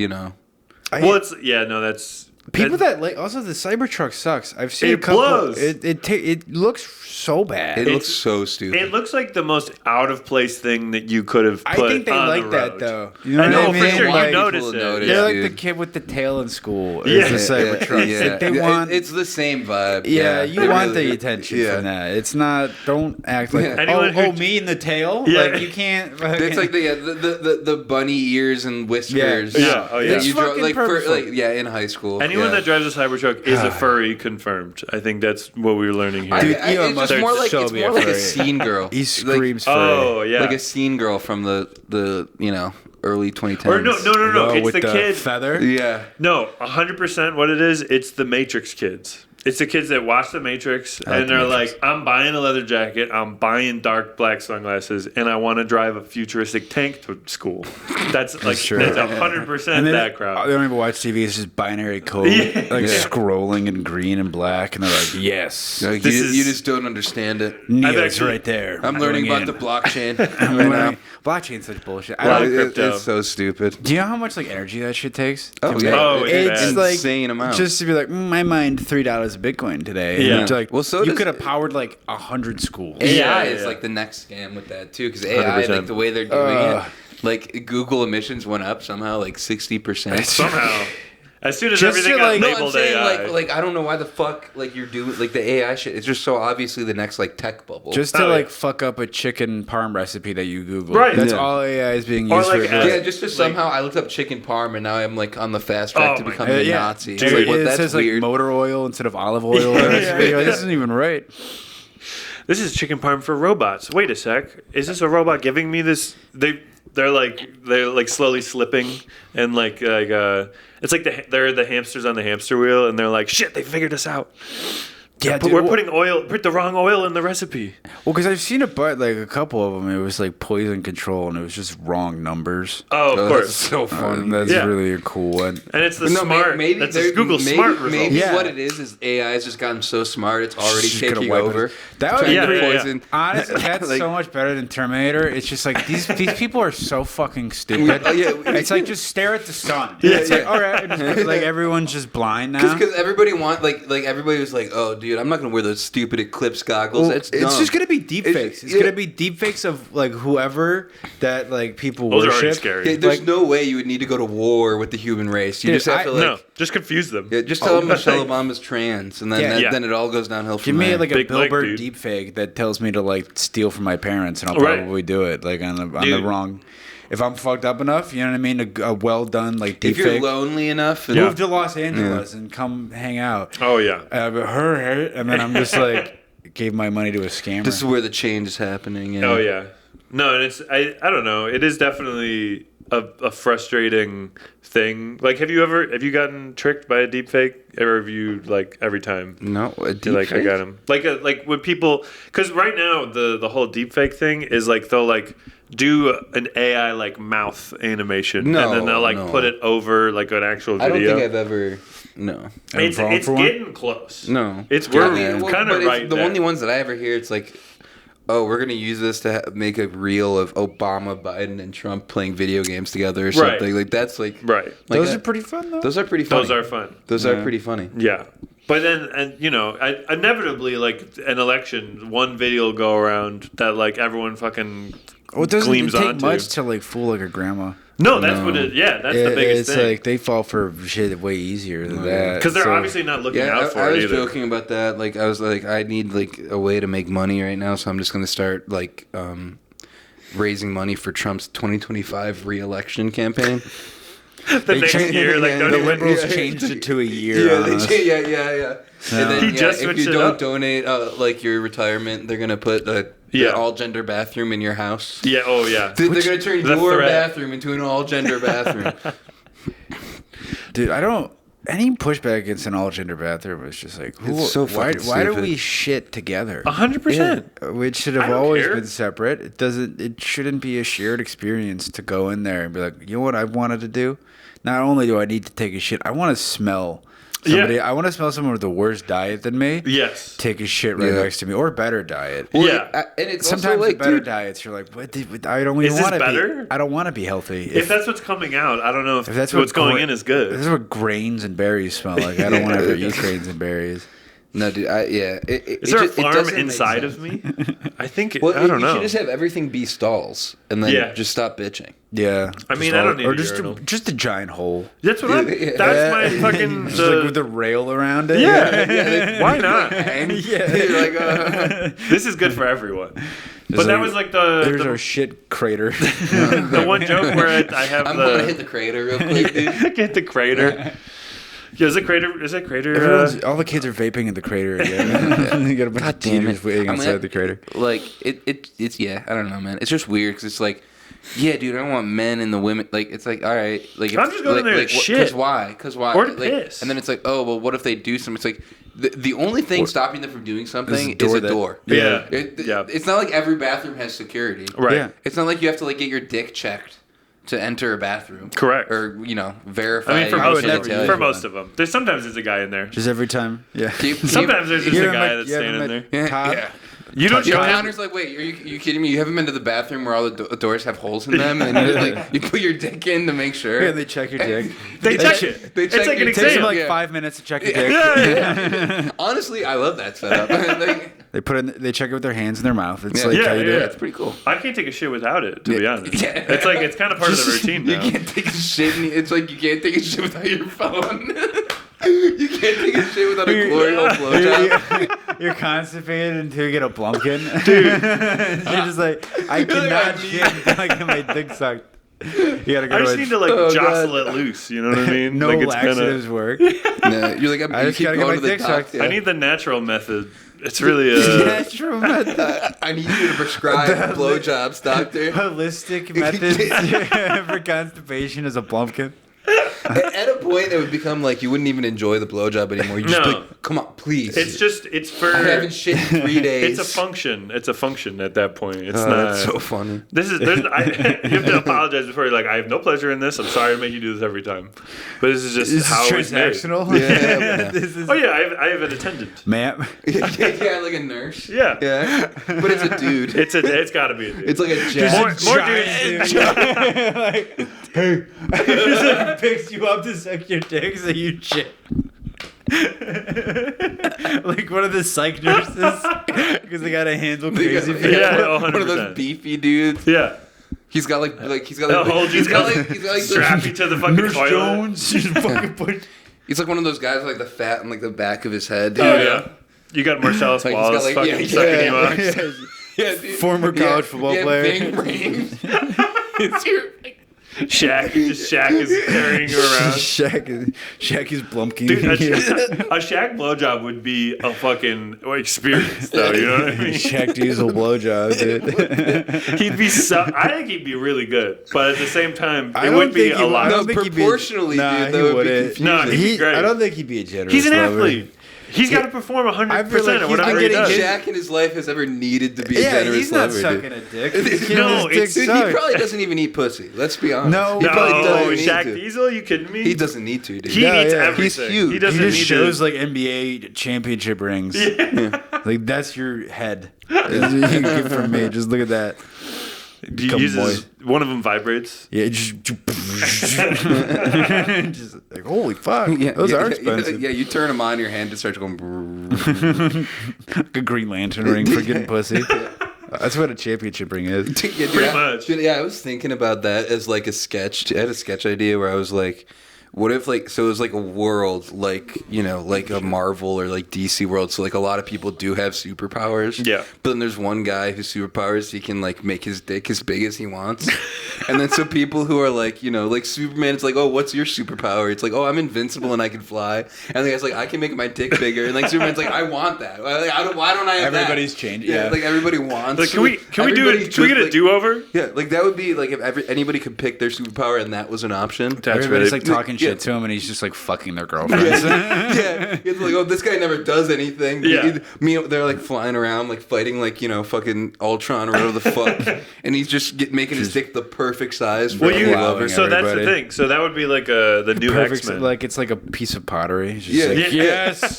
Well, it's no. That's People that like also the Cybertruck sucks. I've seen It a couple. blows. It looks so bad. It looks so stupid. It looks like the most out of place thing that you could have put I think they on like the that road. though. You know I what know I for mean? sure. Like, You notice people it. notice, they're like dude. the kid with the tail in school. Yeah. Is the Cybertruck. Yeah. They want. It's the same vibe. Yeah, you It want really- the attention yeah. from that. It's not. Don't act like Anyone who- me and the tail. Yeah. Like you can't. It's like the bunny ears and whiskers. Yeah. Oh, yeah. that It's you draw, fucking like for purposeful. in high school. Anyone yeah. that drives a Cybertruck is a furry confirmed. I think that's what we were learning here. Dude, I, Elon it's Musk just more would like so it's be more a like a furry. scene girl. He screams furry. Oh yeah. Like a scene girl from the early 2010s. or no. Oh, It's with the kid. feather. Yeah. No, 100%. What it is, it's the Matrix kids. It's the kids that watch the Matrix I like and The they're Matrix. like, I'm buying a leather jacket, I'm buying dark black sunglasses, and I want to drive a futuristic tank to school. That's like true. that's 100% And then that crowd. they don't even watch TV. It's just binary code, Yeah. like Yeah. scrolling in green and black, and they're like, "Yes, Like, This you, is- you just don't understand it. Neo's actually- right there." I'm learning going about in. the blockchain I'm right learning- now. Blockchain's such bullshit. A lot I of don't, crypto. It's so stupid. do you know how much like energy that shit takes? Oh to yeah, make- Oh, it's it's bad. insane amount. Just to be like, I mined $3 of Bitcoin today. Yeah. And it's like, Well, so you does- could have powered like 100 schools. AI Yeah, is yeah. like the next scam with that too, because AI, 100%. like the way they're doing Ugh. it, like Google emissions went up somehow like 60%. Somehow. As soon as Just everything to, got like- No, I'm labeled saying AI. like I don't know why the fuck like you're doing like the AI shit. It's just so obviously the next like tech bubble. Just to Oh, like yeah. fuck up a chicken parm recipe that you Google. Right. That's Yeah. all AI is being Or used like for. as- yeah, just to somehow I looked up chicken parm and now I'm like on the fast track Oh to my becoming a yeah. Nazi. Dude, It's like, what, it that's says weird. like motor oil instead of olive oil. This isn't even right. This is chicken parm for robots. Wait a sec. Is this a robot giving me this? They're like slowly slipping and like it's like they're the hamsters on the hamster wheel and they're like shit. They figured us out. Yeah, But we're put the wrong oil in the recipe. Well, because I've seen a couple of them. It was like poison control, and it was just wrong numbers. Oh, of Oh, course. that's so funny. That's Yeah. really a cool one. And it's the No, smart. maybe that's there- Google maybe, smart result. Maybe Yeah. what it is AI has just gotten so smart it's already It's just gonna taking wipe over. us. That would trying be to pretty- poison. Honestly, that's Like- so much better than Terminator. It's just like these people are so fucking stupid. Oh, yeah. It's like just stare at the sun. It's like all right, like everyone's just blind now. Because everybody like everybody was like, oh dude, I'm not gonna wear those stupid eclipse goggles. Well, It's it's dumb. just gonna be deepfakes. It's yeah. gonna be deepfakes of like whoever that like people Those are already worship. scary. Yeah, there's like- no way you would need to go to war with the human race. You Dude, just have to like No, just confuse them. yeah, just tell them Michelle Obama's trans, and then Yeah. Yeah. then it all goes downhill Give from me there. like a Big Bill leg, Burr dude. deepfake that tells me to like steal from my parents, and I'll Right. probably do it like on the Dude. wrong. If I'm fucked up enough, you know what I mean. A well done like if you're deepfake. lonely enough, and Yeah. Move to Los Angeles and come hang out. Oh yeah. But her, and then I'm just like gave my money to a scammer. this is where the change is happening. Yeah. Oh yeah. No, and it's I don't know. It is definitely a frustrating thing. Like, have you gotten tricked by a deepfake, or have you like every time? No, a You're like, I deepfake? got him. Like when people, because right now the whole deepfake thing is like they'll like do an AI like mouth animation, No, and then they'll like no. put it over like an actual I don't video. think I've ever. No. Ever fallen It's for one? getting close. No. It's we're well, kind but of it's right the there. only ones that I ever hear, it's like, oh, we're gonna use this to make a reel of Obama, Biden, and Trump playing video games together or Right. something. Like that's like Right. like Those that- are pretty fun though. Those are pretty funny. Those are fun. Those Yeah. are pretty funny. Yeah. But then, and you know, inevitably, like an election, one video will go around that like everyone fucking Well, it doesn't gleams take onto. much to like fool like a grandma. No, that's No. what it. Yeah, that's the biggest It's thing. like they fall for shit way easier than yeah. that. Because they're So- obviously not looking Yeah, out for I it was either. joking about that. Like I was like, I need like a way to make money right now, so I'm just gonna start like raising money for Trump's 2025 re-election campaign. The next year, like, don't the even- liberals changed it to a year. Yeah, on us. yeah. And then He just if switched you it don't up. donate like your retirement, they're gonna put the all gender bathroom in your house. Yeah. Oh, yeah. They're gonna turn the your threat. bathroom into an all gender bathroom. Dude, I don't. Any pushback against an all gender bathroom is just like, who, It's so why fucking do stupid. we shit together? 100%. Which should I have don't always care. been separate. It doesn't. It shouldn't be a shared experience to go in there and be like, you know what I wanted to do. Not only do I need to take a shit, I want to smell Somebody, I want to smell someone with the worst diet than me. Yes. Take a shit right next to me, or better diet. Well, yeah. And it's sometimes also like, the better dude, diets, you're like, what? I don't even want to be. I don't want to be healthy. If that's what's coming out, I don't know if that's what's going in is good. This is what grains and berries smell like. I don't want to ever eat grains and berries. No, dude. Is there a farm inside of me? I think. Well, I don't know. You should just have everything be stalls, and then just stop bitching. Yeah. I mean, I don't need just a giant hole. That's what that's my fucking... Just like with the rail around it. Yeah. Why not? Yeah. This is good for everyone. But that was like the... There's our shit crater. The one joke where I have I'm going to hit the crater real quick, dude. Get the crater. Yeah, is it crater? All the kids are vaping in the crater again. You got a bunch of teenagers waiting outside the crater. Like, it's I don't know, man. It's just weird because it's like, yeah, dude, I don't want men and the women. Like, it's like, all right. Like, I'm just going there to shit. Because why? Or to piss. And then it's like, oh, well, what if they do something? It's like, the only thing stopping them from doing something is a door. Yeah. It's not like every bathroom has security. Right. Yeah. It's not like you have to, like, get your dick checked to enter a bathroom. Correct. Or, verify. I mean, for most of them. Sometimes there's a guy in there. Just every time. Yeah. Sometimes there's just a guy that's standing there. Yeah. You don't Your counter's like, wait, are you kidding me? You haven't been to the bathroom where all the doors have holes in them, and you put your dick in to make sure. Yeah, they check your dick. They check it. They check it's like your an It takes them exam. like 5 minutes to check your dick. Yeah. Honestly, I love that setup. They check it with their hands in their mouth. It's like how you do yeah. it. It's pretty cool. I can't take a shit without it, to be honest. Yeah. It's kind of part of the routine now. You can't take a shit. It's like you can't take a shit without your phone. You can't take a shit without a glory hole blowjob. You're constipated until you get a blumpkin. Dude. You're just like, I cannot shit until I get my dick sucked. You gotta go I just need to jostle it loose, you know what I mean? No laxatives work. No, you're like, I just gotta get my dick sucked. I need the natural method. It's really a... natural method. I need you to prescribe blowjobs, doctor. Holistic methods for constipation is a blumpkin. At a point, it would become like you wouldn't even enjoy the blowjob anymore. You just be like, come on, please. It's for... I haven't shit in 3 days. It's a function. It's a function at that point. It's not... That's so funny. You have to apologize before you're like, I have no pleasure in this. I'm sorry to make you do this every time. But this is just how it's made. Transactional? Yeah. I have an attendant. Ma'am. Yeah, like a nurse. Yeah. Yeah. But it's a dude. It's got to be a dude. It's like a jazz. More dudes. Like, hey. He just like picks you up to suck your dick so you shit. Like one of the psych nurses because they gotta handle crazy people. Yeah, 100%. One of those beefy dudes. Yeah. He's got like strap you to the fucking Nurse toilet. Jones. Just fucking put. He's like one of those guys with like the fat and like the back of his head. Oh yeah. You got Marcellus Like, he's Wallace got, like, fucking sucking you up. Yeah, dude. Former college football player. Big brains. It's your. Shaq is carrying you around. Shaq is blumpkin. Dude, a Shaq blowjob would be a fucking experience, though. You know what I mean? Shaq Diesel blowjob, dude. He'd be I think he'd be really good, but at the same time, it would be a lot. No, proportionally, dude, that would be confusing. No, he'd be great. I don't think he'd be a generous. He's an lover. athlete. He's got to perform 100% at whatever I he don't does. think Shaq in his life has ever needed to be a generous he's not lover. sucking a dick. No, his dick He probably doesn't even eat pussy. Let's be honest. No, he probably doesn't need Shaq to. Diesel, you kidding me? He doesn't need to, dude. He eats everything. He's huge. He doesn't He just need shows to. like NBA championship rings. Yeah. Like that's your head. That's what you get from me. Just look at that. One of them vibrates. Yeah, just like holy fuck. Those are expensive. Yeah, you turn them on, your hand just starts going. Like a Green Lantern ring for getting pussy. That's what a championship ring is. Pretty much. Dude, I was thinking about that as like a sketch. I had a sketch idea where I was like, what if like, so it was like a world like, you know, like a Marvel or like DC world. So like a lot of people do have superpowers. Yeah. But then there's one guy whose superpowers, he can like make his dick as big as he wants. And then so people who are like, you know, like Superman, it's like, oh, what's your superpower? It's like, oh, I'm invincible and I can fly. And the guy's like, I can make my dick bigger. And like Superman's like, I want that. Like, why don't I have Everybody's that? changing. Yeah, like everybody wants. Like, can we do it? Can we get a do-over? Yeah, like that would be like if anybody could pick their superpower and that was an option. That's Everybody's really, like talking shit shit to him, and he's just like fucking their girlfriends. It's like, oh, this guy never does anything. Yeah. They're like flying around, like fighting, like, you know, fucking Ultron or whatever the fuck, and he's just making his dick the perfect size for loving. So that's the thing. So that would be like the new X-Men. Like it's like a piece of pottery. It's just yes.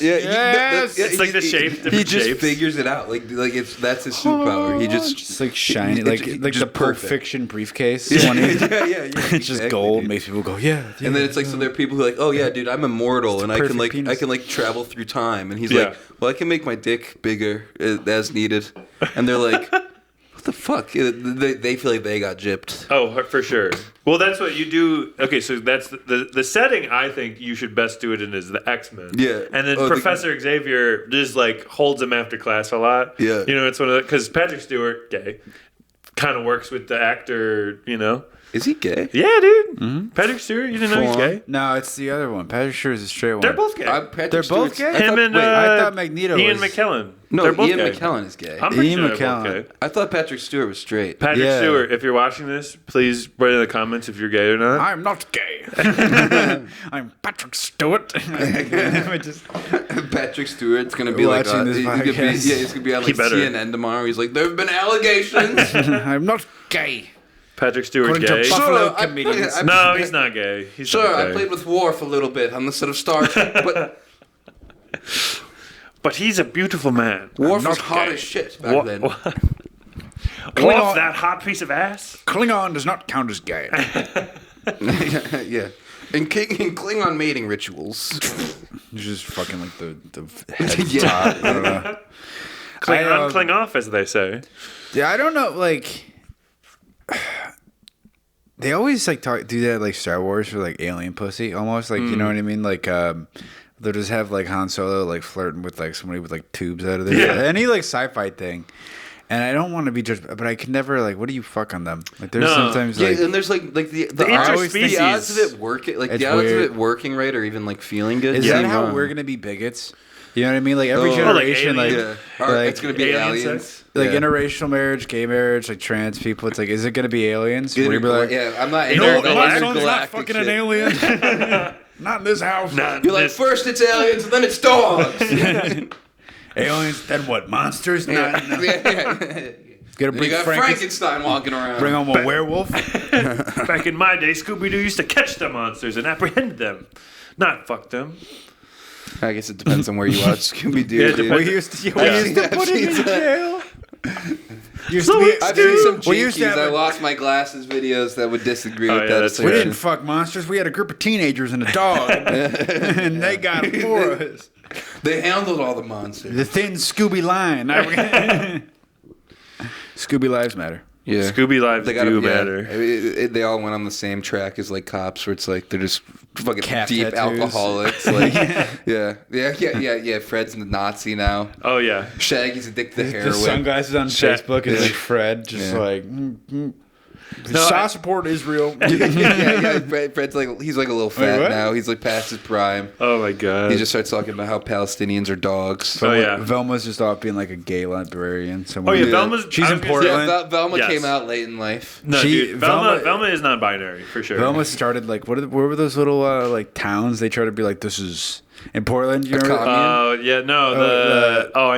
It's like the shape. He just figures it out. Like that's his superpower. He just like shiny, like the Perfection briefcase. It's just gold. Makes people go, yeah. And then it's like, so there are people who are like, oh yeah, dude, I'm immortal, and I can like travel through time. And he's like, well, I can make my dick bigger as needed. And they're like, what the fuck? They feel like they got gypped. Oh, for sure. Well, that's what you do. Okay, so that's the setting I think you should best do it in is the X-Men. Yeah. And then Professor Xavier just like holds him after class a lot. Yeah. You know, it's one of the, because Patrick Stewart, gay, kind of works with the actor, you know. Is he gay? Yeah, dude. Mm-hmm. Patrick Stewart, you didn't know he's gay? No, it's the other one. Patrick Stewart is a straight one. They're both gay. They're both gay? I thought Magneto Ian McKellen. No, they're both Ian gay. McKellen is gay. I'm pretty Ian sure they're McKellen. both gay. I thought Patrick Stewart was straight. Patrick Stewart, if you're watching this, please write in the comments if you're gay or not. I'm not gay. I'm Patrick Stewart. Patrick Stewart's gonna be like, he's gonna be on like CNN tomorrow. He's like, there have been allegations. I'm not gay. Patrick Stewart gay? Buffalo comedians. No, he's not gay. I played with Worf a little bit on the set of Star Trek, but he's a beautiful man. Worf was hot as shit back then. Worf, that hot piece of ass? Klingon does not count as gay. Yeah. In Klingon mating rituals. You're just fucking like the head top. I don't know. Kling off, as they say. Yeah, I don't know, like... They always like do that like Star Wars for like alien pussy almost, like you know what I mean, like they'll just have like Han Solo like flirting with like somebody with like tubes out of there, any like sci-fi thing. And I don't want to be judged, but I can never like. What do you fuck on them? Like there's sometimes like and there's like the odds of it working, like the odds of it working right or even like feeling good. Is that how we're gonna be bigots? You know what I mean? Like every generation, like it's gonna be aliens. Like interracial marriage, gay marriage, like trans people. It's like, is it gonna be aliens? I'm not. No, my son's not fucking an alien. Not in this house. You're like, first it's aliens, and then it's dogs. Aliens, then what? Monsters? Not. You got Frankenstein walking around. Bring home a werewolf. Back in my day, Scooby-Doo used to catch the monsters and apprehend them, not fuck them. I guess it depends on where you watch Scooby-Doo. We used to put him in jail. I've seen some jinkies. I lost my glasses videos that would disagree with that. We didn't fuck monsters. We had a group of teenagers and a dog, and they got it for us. They handled all the monsters. The thin Scooby line. Scooby lives matter. Yeah, Scooby lives do matter. They all went on the same track as like cops, where it's like they're just fucking deep tattoos. Alcoholics. Like, yeah. Fred's the Nazi now. Oh yeah, Shaggy's addicted to heroin. The sunglasses on Facebook is like Fred, just like. I support Israel. Fred's like he's like a little fat now. He's like past his prime. Oh my god. He just starts talking about how Palestinians are dogs. Velma's just off being like a gay librarian. She's in Portland. Velma came out late in life. No, dude, Velma is non-binary for sure. Velma started like where were those little like towns? They try to be like, this is in Portland. You remember? I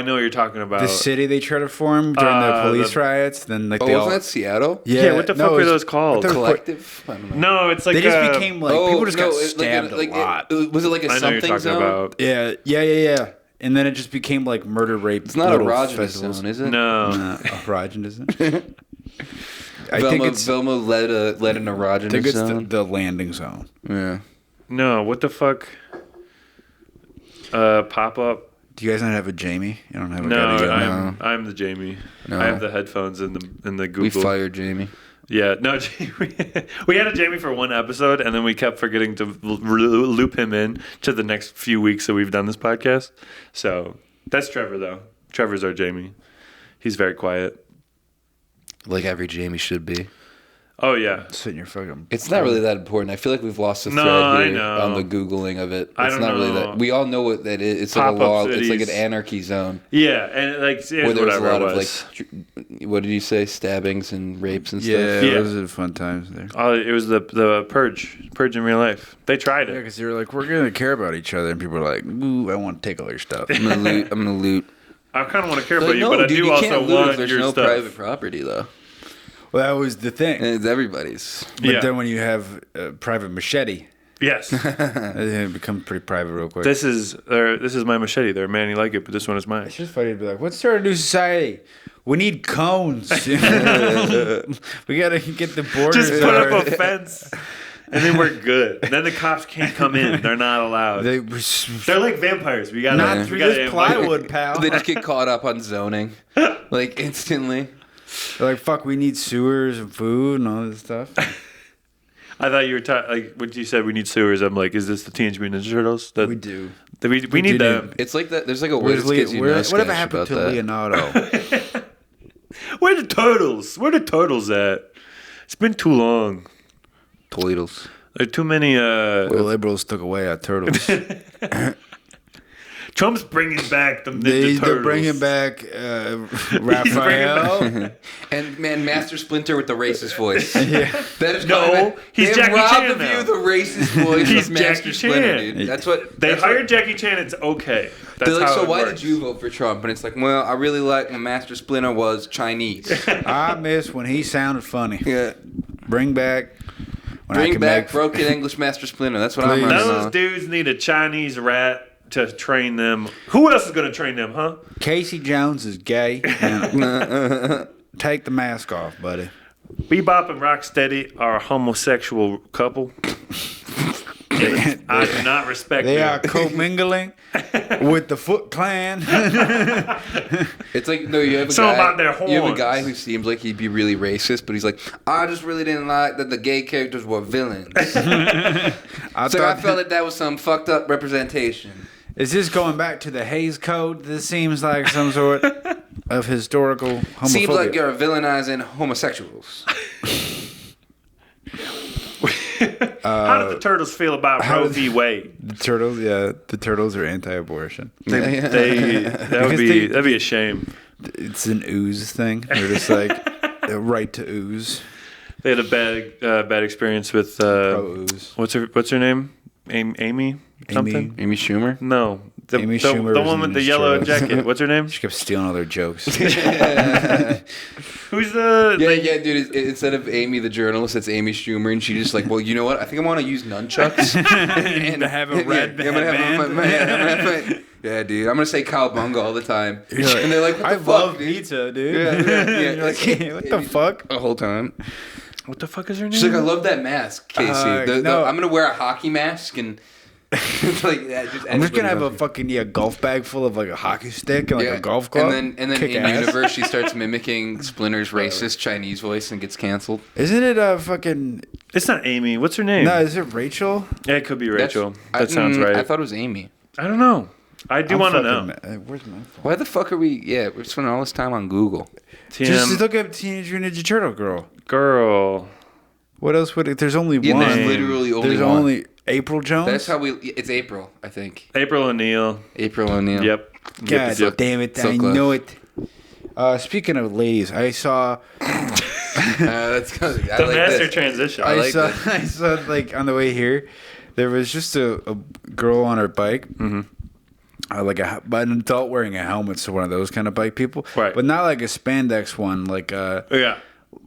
know what you're talking about. The city they try to form during the police riots. Then like wasn't that Seattle? Yeah. What the fuck were those called? Collective. I don't know. No, it's like they just became like people just got stabbed a lot. Was it like a something zone? About. Yeah. And then it just became like murder, rape. It's not a erogenous zone, is it? No, erogenous. I think it's Velma led an erogenous zone. I think it's the landing zone. Yeah. No, what the fuck? Pop up. Do you guys not have a Jamie? You don't have a No, I'm the Jamie. No. I have the headphones in the Google. We fired Jamie. Yeah, no, we had a Jamie for one episode, and then we kept forgetting to loop him in to the next few weeks that we've done this podcast. So that's Trevor, though. Trevor's our Jamie. He's very quiet. Like every Jamie should be. Oh yeah, sit in your fucking. It's not really that important. I feel like we've lost the thread here on the googling of it. It's not really that. We all know what that is. It's like a law. It's like an anarchy zone. Yeah, and like where there's a lot of like, what did you say, stabbings and rapes and stuff. Yeah, those are fun times there. It was the purge in real life. They tried it. Yeah, because they were like, we're gonna care about each other, and people were like, ooh, I want to take all your stuff. I'm gonna loot. I kind of want to care about you, but I do also want your stuff. There's no private property though. Well, that was the thing. It's everybody's. But then when you have a private machete, yes, it becomes pretty private real quick. This is my machete. They're man, you like it, but this one is mine. It's just funny to be like, let's start a new society. We need cones. We gotta get the borders. Just put up a fence. And then we're good. And then the cops can't come in. They're not allowed. They're like vampires. We got not through this plywood, pal. They just get caught up on zoning, like instantly. They're like, fuck, we need sewers and food and all this stuff. I thought you were like when you said we need sewers. I'm like, is this the Teenage Mutant Ninja Turtles? We do. We need them. It's like that. There's like a word that gets you whatever happened to Leonardo? Where the turtles? Where the turtles at? It's been too long. Toledos. There are too many. The liberals took away our turtles. Trump's bringing back the Ninja Turtles. They're bringing back Raphael. And man, Master Splinter with the racist voice. Yeah. That is he's Jackie Chan now. You the racist voice he's of Master Jackie Splinter, Chan. dude. That's what they hired Jackie Chan. It's okay. That's they're like, how so why works. did you vote for Trump? And it's like, well, I really like when Master Splinter was Chinese. I miss when he sounded funny. Yeah. Bring back broken English Master Splinter. That's what I'm running on. Those dudes need a Chinese rat to train them. Who else is going to train them, huh? Casey Jones is gay. Take the mask off, buddy. Bebop and Rocksteady are a homosexual couple. I do not respect them. They are commingling with the Foot Clan. It's like, no, you have a guy. About their horns. You have a guy who seems like he'd be really racist, but he's like, I just really didn't like that the gay characters were villains. I felt like that was some fucked up representation. Is this going back to the Hays Code? This seems like some sort of historical homophobia. Seems like you're villainizing homosexuals. How did the Turtles feel about Roe v. Wade? The Turtles are anti-abortion. That'd be a shame. It's an ooze thing. They're just like a right to ooze. They had a bad experience with ooze. What's her name? Amy something? Amy Schumer? No. Amy Schumer, the one with the yellow jacket. What's her name? She kept stealing all their jokes. Who's the... Yeah, dude. Instead of Amy the journalist, it's Amy Schumer, and she just like, well, you know what? I think I want to use nunchucks. and have a red band. Yeah, dude. I'm going to say cowabunga all the time. Like, and they're like, what the fuck, love dude? Pizza, dude. Yeah. You're like, hey, what the fuck? The whole time. What the fuck is her name? She's like, I love that mask, Casey. No. I'm going to wear a hockey mask and... like, I'm just gonna have a fucking golf bag full of like a hockey stick and like a golf club. And then in universe she starts mimicking Splinter's racist Chinese voice and gets canceled. Isn't it fucking? It's not Amy. What's her name? No, is it Rachel? Yeah, it could be Rachel. That sounds right. I thought it was Amy. I don't know. I do want to know. Where's my phone? Why the fuck are we? Yeah, we're spending all this time on Google. Just look up Teenage Mutant Ninja Turtle girl. What else would it? There's only one. There's literally only one. There's only April Jones. That's how it's April, I think. April O'Neil. Yep. God damn it! I know it. Speaking of ladies, I saw. That's the master transition. I saw like on the way here, there was just a girl on her bike. Mm-hmm. Like an adult wearing a helmet, so one of those kind of bike people, right? But not like a spandex one, like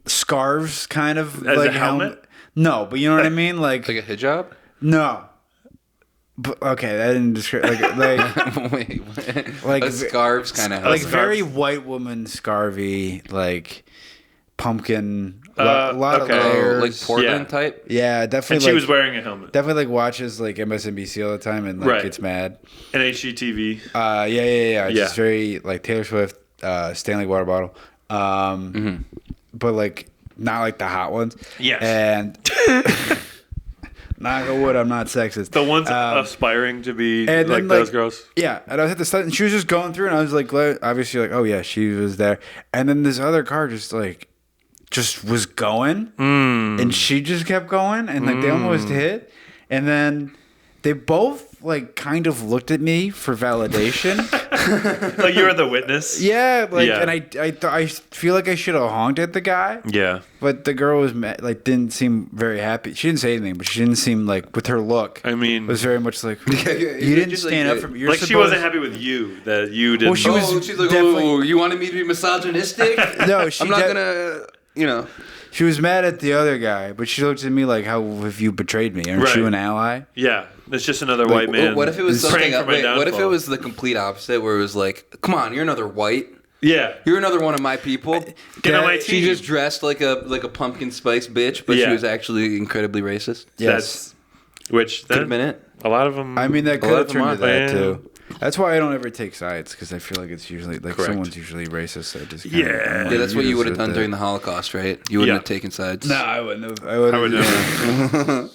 scarves kind of as like a helmet. No, but you know what I mean, like a hijab. No, but okay, that didn't describe like wait, like a scarves kind of like very white woman scarvy, like pumpkin. A lot of layers. Like Portland type. Yeah, definitely. And she was wearing a helmet. Definitely like watches like MSNBC all the time and like gets mad. And HGTV. Yeah. Just very like Taylor Swift, Stanley water bottle. But like not like the hot ones. Yes. And knock on wood, I'm not sexist. The ones aspiring to be like those girls. Yeah, and I was at the site, and she was just going through, and I was like, obviously, like, oh yeah, she was there. And then this other car just like just was going, and she just kept going, and like they almost hit, and then they both like kind of looked at me for validation. Like you were the witness. Yeah, like, and I feel like I should have honked at the guy. Yeah, but the girl was like didn't seem very happy. She didn't say anything, but she didn't seem like with her look. I mean, was very much like you didn't stand up for me. Like she wasn't happy with you that you didn't. Well, she's like, oh, you wanted me to be misogynistic? No, I'm not gonna, you know. She was mad at the other guy, but she looked at me like, "How have you betrayed me? Aren't you an ally?" Yeah, it's just another white man. What if it was something? What if it was the complete opposite, where it was like, "Come on, you're another white. Yeah, you're another one of my people. Get on my team." She just dressed like a pumpkin spice bitch, but she was actually incredibly racist. Yes, which could have been it. A lot of them. I mean, that could have turned to that too. That's why I don't ever take sides, because I feel like it's usually like someone's usually racist. So I just that's what you would have done during the Holocaust, right? You wouldn't have taken sides. No, I wouldn't have. I would have.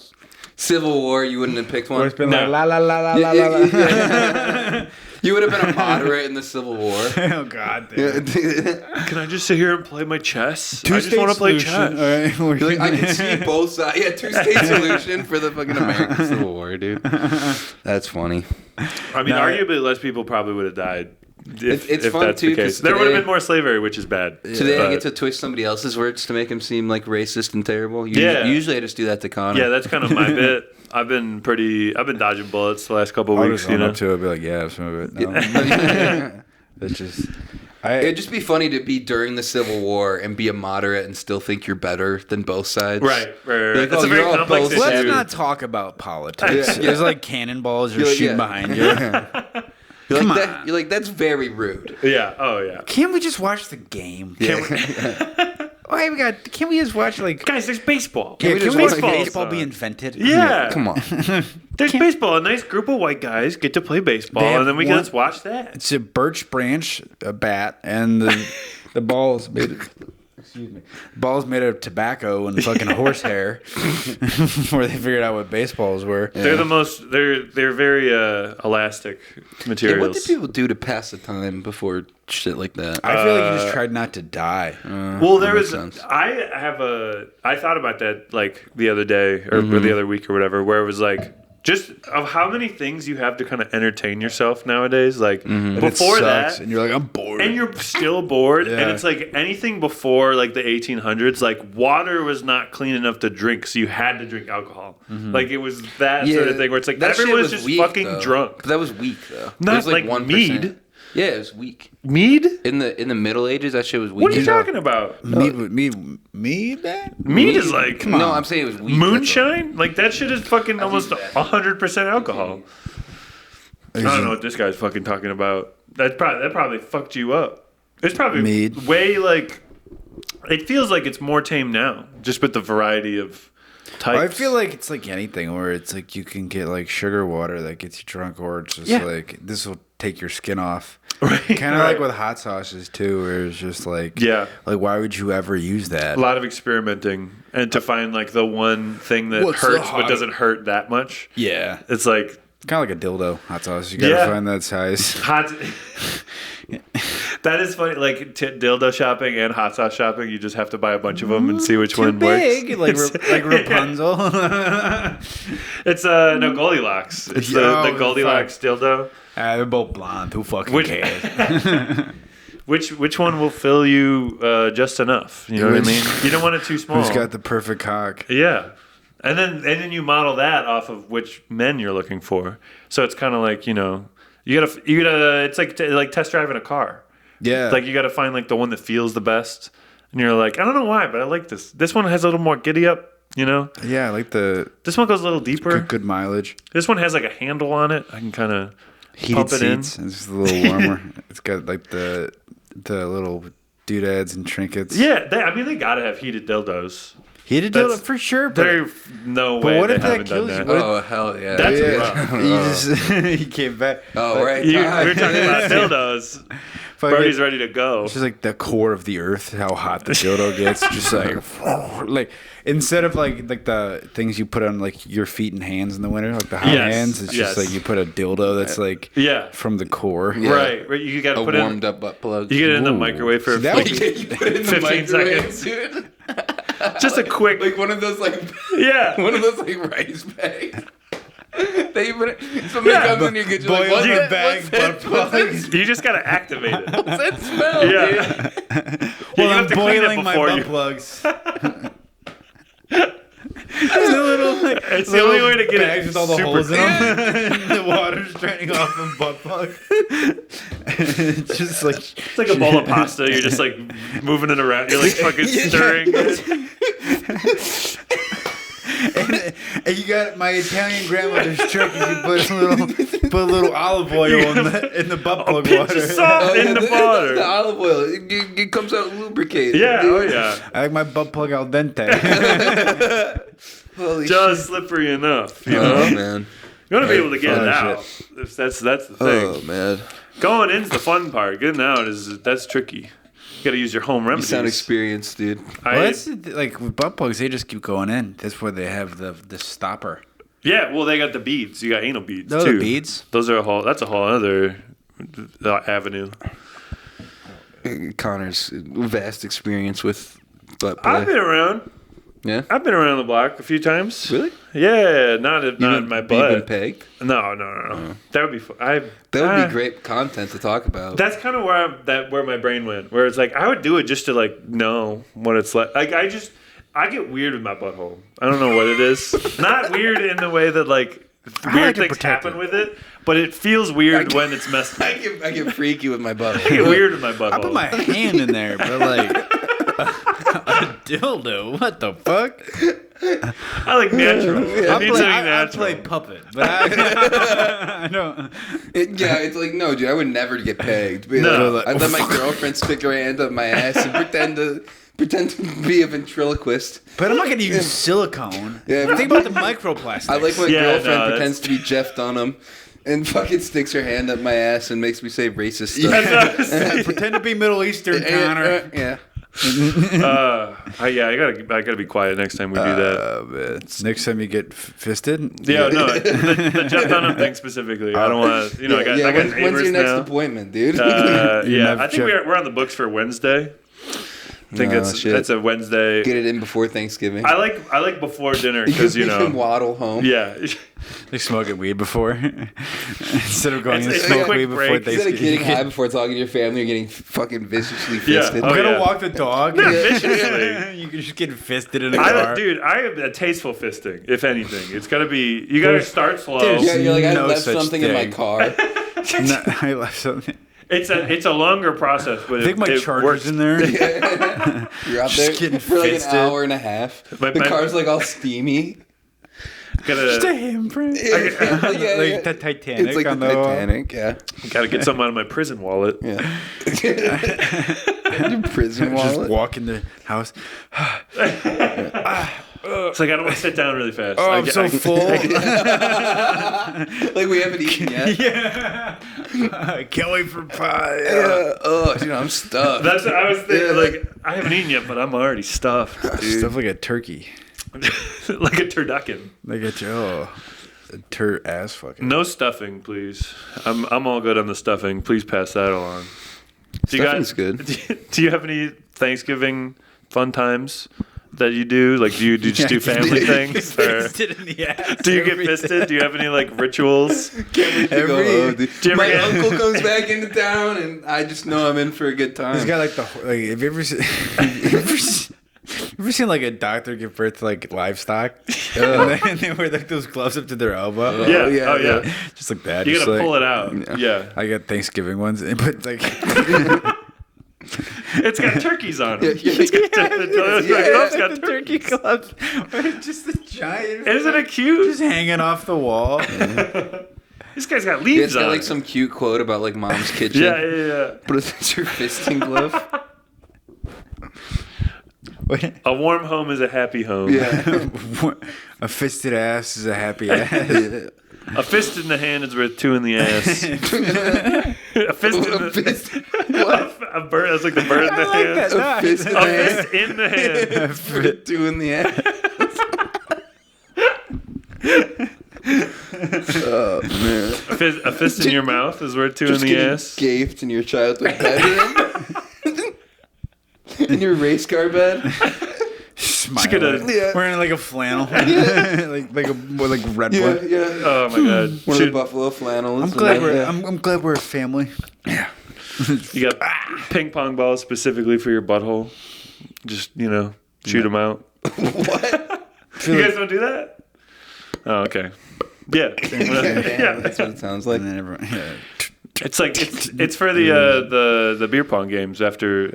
Civil War, you wouldn't have picked one. It's been like la la la la la la. You would have been a moderate in the Civil War. Oh God! Damn. Can I just sit here and play my chess? I just want to play chess. Right, like, I can see both sides. Yeah, two-state solution for the fucking American Civil War, dude. That's funny. I mean, arguably, less people probably would have died. If fun that's too, the case. There would have been more slavery, which is bad. Today I get to twist somebody else's words to make him seem like racist and terrible. Usually I just do that to Connor. Yeah, that's kind of my bit. I've been dodging bullets the last couple of weeks. I'll just up to it, be like, yeah, some of it. No. That's just. It'd just be funny to be during the Civil War and be a moderate and still think you're better than both sides. Right. Like, it's a very complex issue. Let's not talk about politics. There's like cannonballs or shooting behind you. You're like, that's very rude. Yeah. Oh, yeah. Can't we just watch the game? Can't we just watch like guys? There's baseball. Can baseball be invented? Yeah. Come on. There's baseball. A nice group of white guys get to play baseball, and then we can just watch that. It's a birch branch, a bat, and the ball's made. Excuse me. Balls made of tobacco and fucking horsehair. Before they figured out what baseballs were. They're the most. They're very elastic materials. Yeah, what did people do to pass the time before shit like that? I feel like you just tried not to die. Well, there was. I thought about that like the other day or the other week or whatever, where it was like. Just of how many things you have to kind of entertain yourself nowadays. Like before that, and you're like, I'm bored, and you're still bored. And it's like anything before like the 1800s, like water was not clean enough to drink, so you had to drink alcohol. Like it was that sort of thing where it's like everyone was just weak, fucking drunk. But that was weak though. Not it was like 1%. Mead. Yeah, it was weak. Mead? In the Middle Ages, that shit was weak. What are you talking about? Mead, man? Mead is like... No, I'm saying it was weak. Moonshine? Like, that shit is fucking almost 100% alcohol. I don't know what this guy's fucking talking about. That probably fucked you up. It's probably Mead. Way, like... It feels like it's more tame now, just with the variety of types. I feel like it's like anything where it's like you can get like sugar water that gets you drunk, or it's just like, this will take your skin off. Right. Kind of like with hot sauces too, where it's just like, like why would you ever use that? A lot of experimenting and to find like the one thing that hurts but doesn't hurt that much. Yeah, it's like kind of like a dildo hot sauce. You gotta find that size. That is funny. Like dildo shopping and hot sauce shopping, you just have to buy a bunch of them and see which one big. works. Like Rapunzel. It's no Goldilocks. It's the Goldilocks dildo. They're both blonde. Who fucking cares? Which one will fill you just enough? You know what I mean? You don't want it too small. Who's got the perfect cock? Yeah, and then you model that off of which men you're looking for. So it's kind of like you gotta. It's like test driving a car. Yeah, like you gotta find like the one that feels the best, and you're like, I don't know why, but I like this. This one has a little more giddy up. Yeah, I like this one goes a little deeper. Good mileage. This one has like a handle on it. I can kind of heated pump it seats. in. It's just a little warmer. It's got like the little doodads and trinkets. Yeah, they gotta have heated dildos. Heated dildo for sure. But there's no way. But what they if that haven't kills done you? that. Oh hell yeah! That's rough. He came back. Oh right. We were talking about dildos. Brody's ready to go. It's just like the core of the earth, how hot the dildo gets. Just like instead of like the things you put on like your feet and hands in the winter, like the hot hands, it's just like you put a dildo that's like from the core. Yeah. Right. You got to put it warmed up butt plug. You get it in the microwave for 15 seconds. Dude. Just a quick, like one of those like one of those like rice bags. That you put it, somebody comes in, you get you like, what's the that bag? you just gotta activate it. What's that smell? Yeah. Well, you I'm have to clean it boiling my before butt you. plugs. There's a little, like, It's the only way to get bags it with all the super holes in clean. them. The water's draining off the butt plug. It's just like It's like a bowl of pasta. You're just like moving it around. You're like fucking stirring it. and you got my Italian grandmother's trick. You put a little olive oil in the butt plug Pinch water. of salt in the water. The olive oil, it comes out lubricated. Yeah, dude. oh yeah. I like my butt plug al dente. Holy Just slippery enough. You know? Oh man. You want to be able to get it Fun out. That's the thing. Oh man. Going in's the fun part. Getting out that's tricky. You got to use your home You remedies. sound experienced, dude. Well, that's like with butt plugs, they just keep going in. That's where they have the stopper. Yeah, well, they got the beads. You got anal beads Those too. are beads. Those are that's a whole other avenue. Connor's vast experience with butt play. I've been around. Yeah. I've been around the block a few times. Really? Yeah, not in my You've butt. been pegged? No. That would be fun. That would be great content to talk about. That's kind of where my brain went. Where it's like I would do it just to like know what it's like. Like I get weird with my butthole. I don't know what it is. Not weird in the way that like weird things happen with it, but it feels weird when it's messed up. I get freaky with my butt. I get weird with my butthole. I put my hand in there, but like a dildo. What the fuck? I like natural. I natural. play puppet, but I don't. It's like, no, dude, I would never get pegged. No. I'd let my girlfriend stick her hand up my ass and pretend to be a ventriloquist. But I'm not gonna use silicone. Yeah. Think about the microplastics. I like my Yeah, girlfriend no, pretends to be Jeff Dunham and fucking sticks her hand up my ass and makes me say racist stuff. That's what I was saying. Pretend to be Middle Eastern, Connor. Yeah. I gotta be quiet next time we do that. Man. Next time you get fisted. Yeah, no, the Jeff Dunham thing specifically. I don't want to. I got when's neighbors your next now. appointment, dude? Yeah, I think we're on the books for Wednesday. I think it's a Wednesday. Get it in before Thanksgiving. I like before dinner because you can waddle home. Yeah. They smoking weed before instead of going to It's a smoke quick weed before break. they. Instead of getting high before talking to your family, you're getting fucking viciously Yeah. fisted. Oh, I'm gonna yeah. walk the dog. Not viciously. You can just get fisted in a car. I have a tasteful fisting. If anything, it's gotta be. You gotta start slow. Yeah, you're like, I no left such something in my thing. car. No, I left something. It's a longer process, but I think my it charger's works. in there. You're out Just there getting for like an fisted. hour and a half. The car's like all steamy. Just a Gotta handprint. Yeah, Like the Titanic. It's like on the the Titanic, yeah. gotta get something out of my prison wallet. Yeah. Your prison Just wallet. walk in the house. It's like I don't want to sit down really fast. Oh, I'm so full. Like we haven't eaten yet. Yeah. I can't wait for pie. Oh, dude, I'm stuffed. That's what I was thinking. Yeah. Like I haven't eaten yet, but I'm already stuffed, dude. Stuff like a turkey. Like a turducken. They get you. A ass fucking. No stuffing, please. I'm all good on the stuffing. Please pass that along. Stuffing's good. Do you have any Thanksgiving fun times that you do? Like, do you just do family things? Or Fisted in the ass. do you get fisted? Do you have any like rituals? Can't wait to go home, dude. Do you ever My get- uncle comes back into town, and I just know I'm in for a good time. He's got like have you ever seen? Ever seen like a doctor give birth to like livestock? And they wear like those gloves up to their elbow. Yeah. yeah, Oh yeah. Just like that. You just gotta like, pull it out. Yeah. I got Thanksgiving ones, but like It's got turkeys on it. Yeah, It's got yeah. got the turkey. turkey gloves, just the giant. Isn't it cute? Just hanging off the wall. This guy's got Yeah, leaves it's got on. like some cute quote about like mom's kitchen. Yeah. But it's your fisting glove. Wait. A warm home is a happy home. Yeah. A fisted ass is a happy ass. A fist in the hand is worth two in the ass. A fist in the a bird. That's like the bird in the hand. That's A nice. fist in A the hand. fist in the hand. For doing the ass. Oh man. A fist in your mouth is worth two in Just the getting ass. gaped in your childhood bedroom. In your race car bed. smiling, wearing like a flannel, like red one. Yeah. Oh my god. One of the buffalo flannels. I'm glad we're a family. Yeah. You got ping pong balls specifically for your butthole. Just shoot them out. What? You guys don't do that? Oh, okay. Yeah. Yeah, that's what it sounds like. And then everyone, It's like it's for the beer pong games after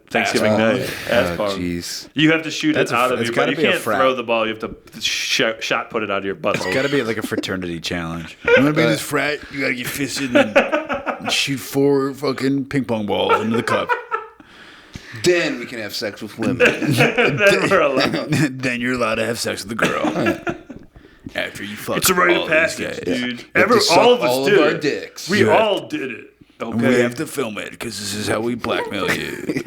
Thanksgiving night. Ass pong. Jeez. You have to shoot it out of it's your gotta butt. You be a can't frat. throw the ball. You have to shot put it out of your butthole. it's got to be like a fraternity challenge. You want to be in this frat? You got to get fisted and shoot 4 fucking ping pong balls into the cup. Then we can have sex with women. Then we're allowed. Then you're allowed to have sex with the girl. After you fuck It's a rite all of these passage, guys. dude. have to suck All of us all did of our it. dicks. We all did it. And Okay. we have to film it because this is how we blackmail you.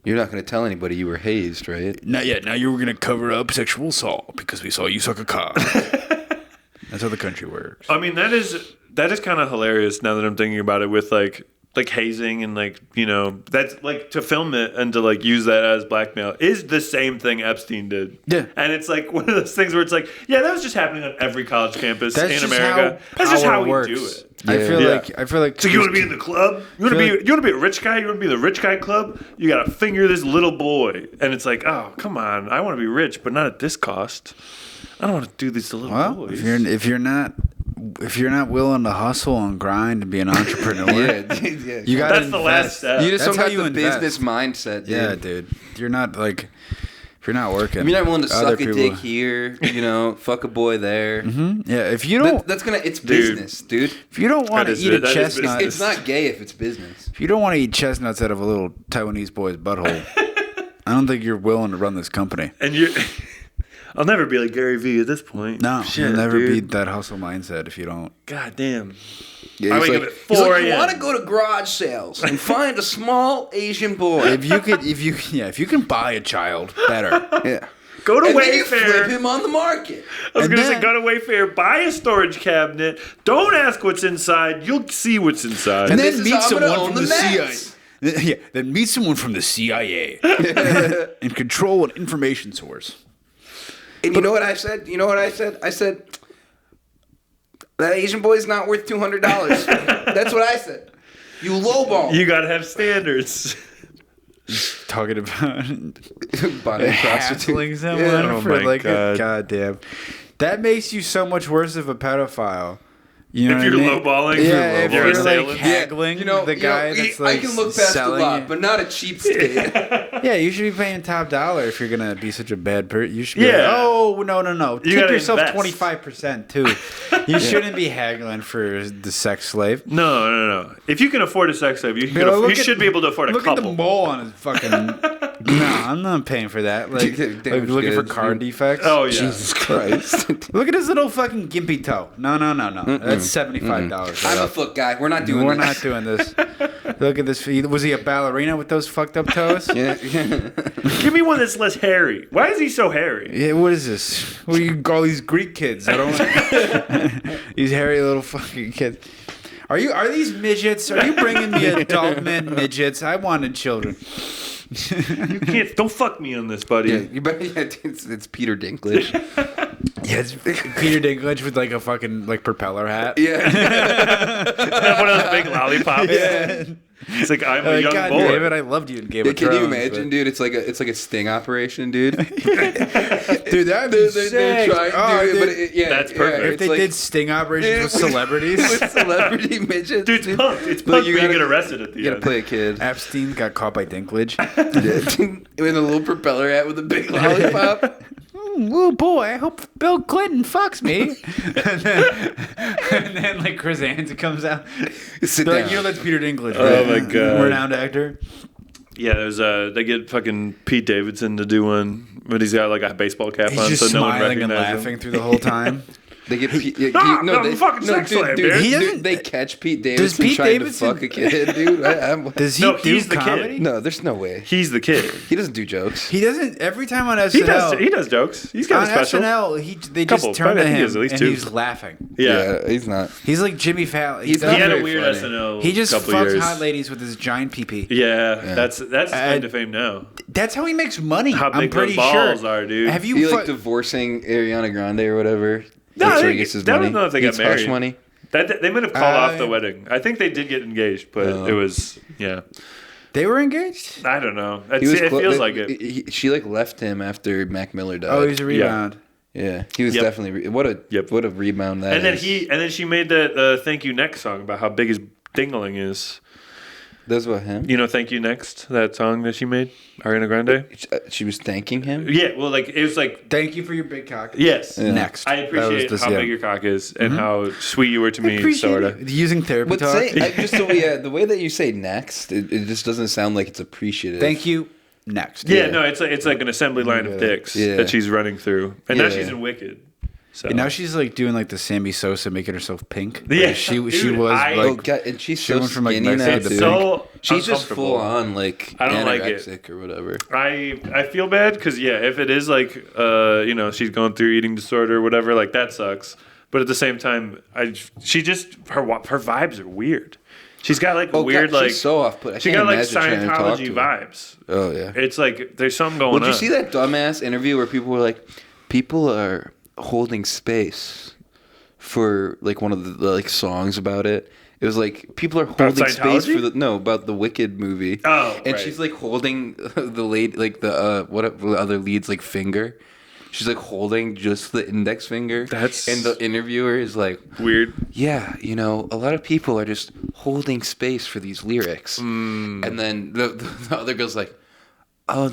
You're not going to tell anybody you were hazed, right? Not yet. Now you were going to cover up sexual assault because we saw you suck a cock. That's how the country works. I mean, that is kind of hilarious now that I'm thinking about it with like hazing and that's like to film it and to like use that as blackmail is the same thing Epstein did. Yeah. And it's like one of those things where it's like, yeah, that was just happening on every college campus That's in just America. how That's just power how we works. do it. I feel Yeah. like. So you want to be in the club? You want to be a rich guy? You want to be in the rich guy club? You got to finger this little boy, and it's like, oh, come on! I want to be rich, but not at this cost. I don't want to do these to little boys. if you're not willing to hustle and grind and be an entrepreneur, Yeah. you got. That's the last step. You just That's don't how have you the invest. business mindset, dude. Yeah, dude. You're not like. If you're not working, If you're not willing to other suck a people- dick here, fuck a boy there. Yeah, if you don't, It's business, dude. if you don't want to That is eat a it. That is chestnut, It's not gay if it's business. if you don't want to eat chestnuts out of a little Taiwanese boy's butthole, I don't think you're willing to run this company. And I'll never be like Gary Vee at this point. No, Shit, you'll never dude. be that hustle mindset if you don't. God damn. Yeah, I he's wake like, up at 4 you a.m. want to go to garage sales and find a small Asian boy. If you can buy a child, better. Yeah. Go to And then you flip Wayfair. him on the market. I was And going to say, then- go to Wayfair, buy a storage cabinet. Don't ask what's inside. You'll see what's inside. And this then is meet how I'm gonna someone own from the the CIA. Mets. Yeah, then meet someone from the CIA and control an information source. And you know what I said? I said, that Asian boy's not worth $200. That's what I said. You lowball. You got to have standards. Talking about Body hassling someone Yeah. Oh for my like God. a goddamn. That makes you so much worse of a pedophile. You know If what you're I mean? lowballing, Yeah, if you're you're assailant. like haggling the guy that's like I can look past a selling lot, it. but not a cheapskate. Yeah, you should be paying top dollar if you're gonna be such a bad person. You should be Yeah. like, oh no. You Tip gotta yourself invest. 25% too. You shouldn't be haggling for the sex slave. No. If you can afford a sex slave, you should be able to afford a Look couple. at the mole on his fucking. No, I'm not paying for that. Like Damaged looking for goods, car dude. defects. Oh yeah. Jesus Christ. Look at his little fucking gimpy toe. No. That's $75. I'm a foot guy. We're not doing We're this. not doing this. Look at this. Was he a ballerina with those fucked up toes? Yeah. Give me one that's less hairy. Why is he so hairy? Yeah, what is this? What do you call these Greek kids? I don't. These hairy little fucking kids. Are these midgets? Are you bringing me adult men midgets? I wanted children. You can't. Don't fuck me on this, buddy. It's Peter Dinklage. Yeah, it's Peter Dinklage with like a fucking like propeller hat. Yeah. One of those big lollipops. Yeah. It's like I'm a young God boy. damn it, I loved you in Game of Can Thrones. you imagine, dude? It's like a sting operation, dude. Dude, that'd be They're sick. trying, Oh, dude, dude. but yeah, That's perfect. If it's they like- did sting operations with celebrities. with celebrity midgets, Dude, it's punked. It's punked when you get arrested at the You gotta end. play a kid. Epstein got caught by Dinklage. With a little propeller hat with a big lollipop. Oh boy, I hope Bill Clinton fucks me. and then like Chris Hansen comes out. Sit They're down. like, you know that's Peter Dinklage, Oh right? my God. Renowned actor. Yeah, there's they get fucking Pete Davidson to do one, but he's got like a baseball cap He's on, just so no one smiling and recognizes laughing him. through the whole time. They get I'm fucking sex slave, dude. They catch Pete Davidson trying to fuck a kid, dude. Does he do comedy? Kid. No, there's no way. He's the kid. He doesn't do jokes. He doesn't. Every time on SNL, he does jokes. He's got a special. SNL, they just turn to him and he's laughing. Yeah, he's not. He's like Jimmy Fallon. He had a weird funny. SNL. He just fucks years. Hot ladies with his giant pee-pee. Yeah. That's claim to fame now. That's how he makes money. How big I'm pretty those balls sure. are, dude. Have you he like divorcing Ariana Grande or whatever? No, that's where he gets his money. I don't know if they got married. Money. They might have called off the wedding. I think they did get engaged, but it was They were engaged? I don't know. It feels like it. She like left him after Mac Miller died. Oh, he was a rebound. Yeah, he was definitely what a rebound that is. And then she made that "Thank You Next" song about how big his dingling is. That's about him. You know, "Thank You Next," that song that she made, Ariana Grande. She was thanking him. Yeah, well, like it was like, "Thank you for your big cock." Yes, next. I appreciate how big your cock is and how sweet you were to me, sorta. Using therapy talk. The way that you say "next," it just doesn't sound like it's appreciative. Thank you. Next. Yeah, no, it's like an assembly line of dicks that she's running through, and now she's in Wicked. So. And now she's like doing like the Sammy Sosa, making herself pink. Yeah, she was like, and she's so went from like skinny now. Mexico to so she's just full on like I don't anorexic like it or whatever. I feel bad because if it is like she's going through eating disorder or whatever, like that sucks. But at the same time, her vibes are weird. She's got like weird like she's so off put. She got like Scientology vibes. Oh yeah, it's like there's something going on. Did you see that dumbass interview where people were like, people are holding space for like one of the like songs about it? It was like people are holding space for about the Wicked movie. Oh, and she's like holding the lady like the other lead's like finger. She's like holding just the index finger. And the interviewer is like, weird. Yeah, a lot of people are just holding space for these lyrics. And then the other girl's like, oh,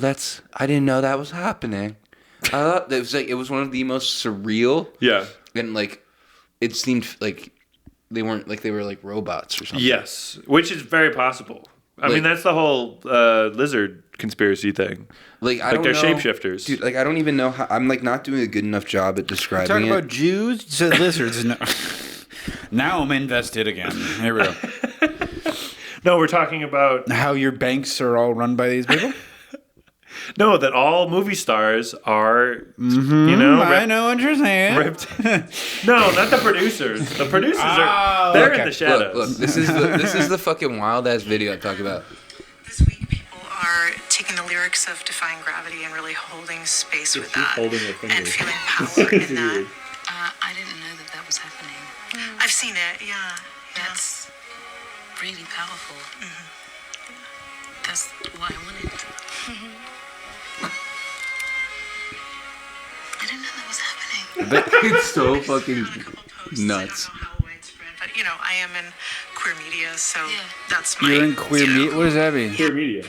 I didn't know that was happening. I thought it was one of the most surreal. Yeah. And like, it seemed like they were like robots or something. Yes, which is very possible. I mean, that's the whole lizard conspiracy thing. Like they're shapeshifters, dude. Like I don't even know how. I'm like not doing a good enough job at describing talking about Jews, said lizards. No. Now I'm invested again. Here we go. No, we're talking about how your banks are all run by these people. No, that all movie stars are, I know what you're saying. No, not the producers. The producers they're in the shadows. Look, this is the fucking wild ass video I'm talking about. This week, people are taking the lyrics of "Defying Gravity" and really holding space with that, and feeling power in that. I didn't know that was happening. I've seen it. Yeah. That's really powerful. That's what I wanted. I didn't know that was happening. It's so fucking nuts. I don't know how widespread, but I am in queer media, so that's my. You're in queer media. What does that mean? Queer media.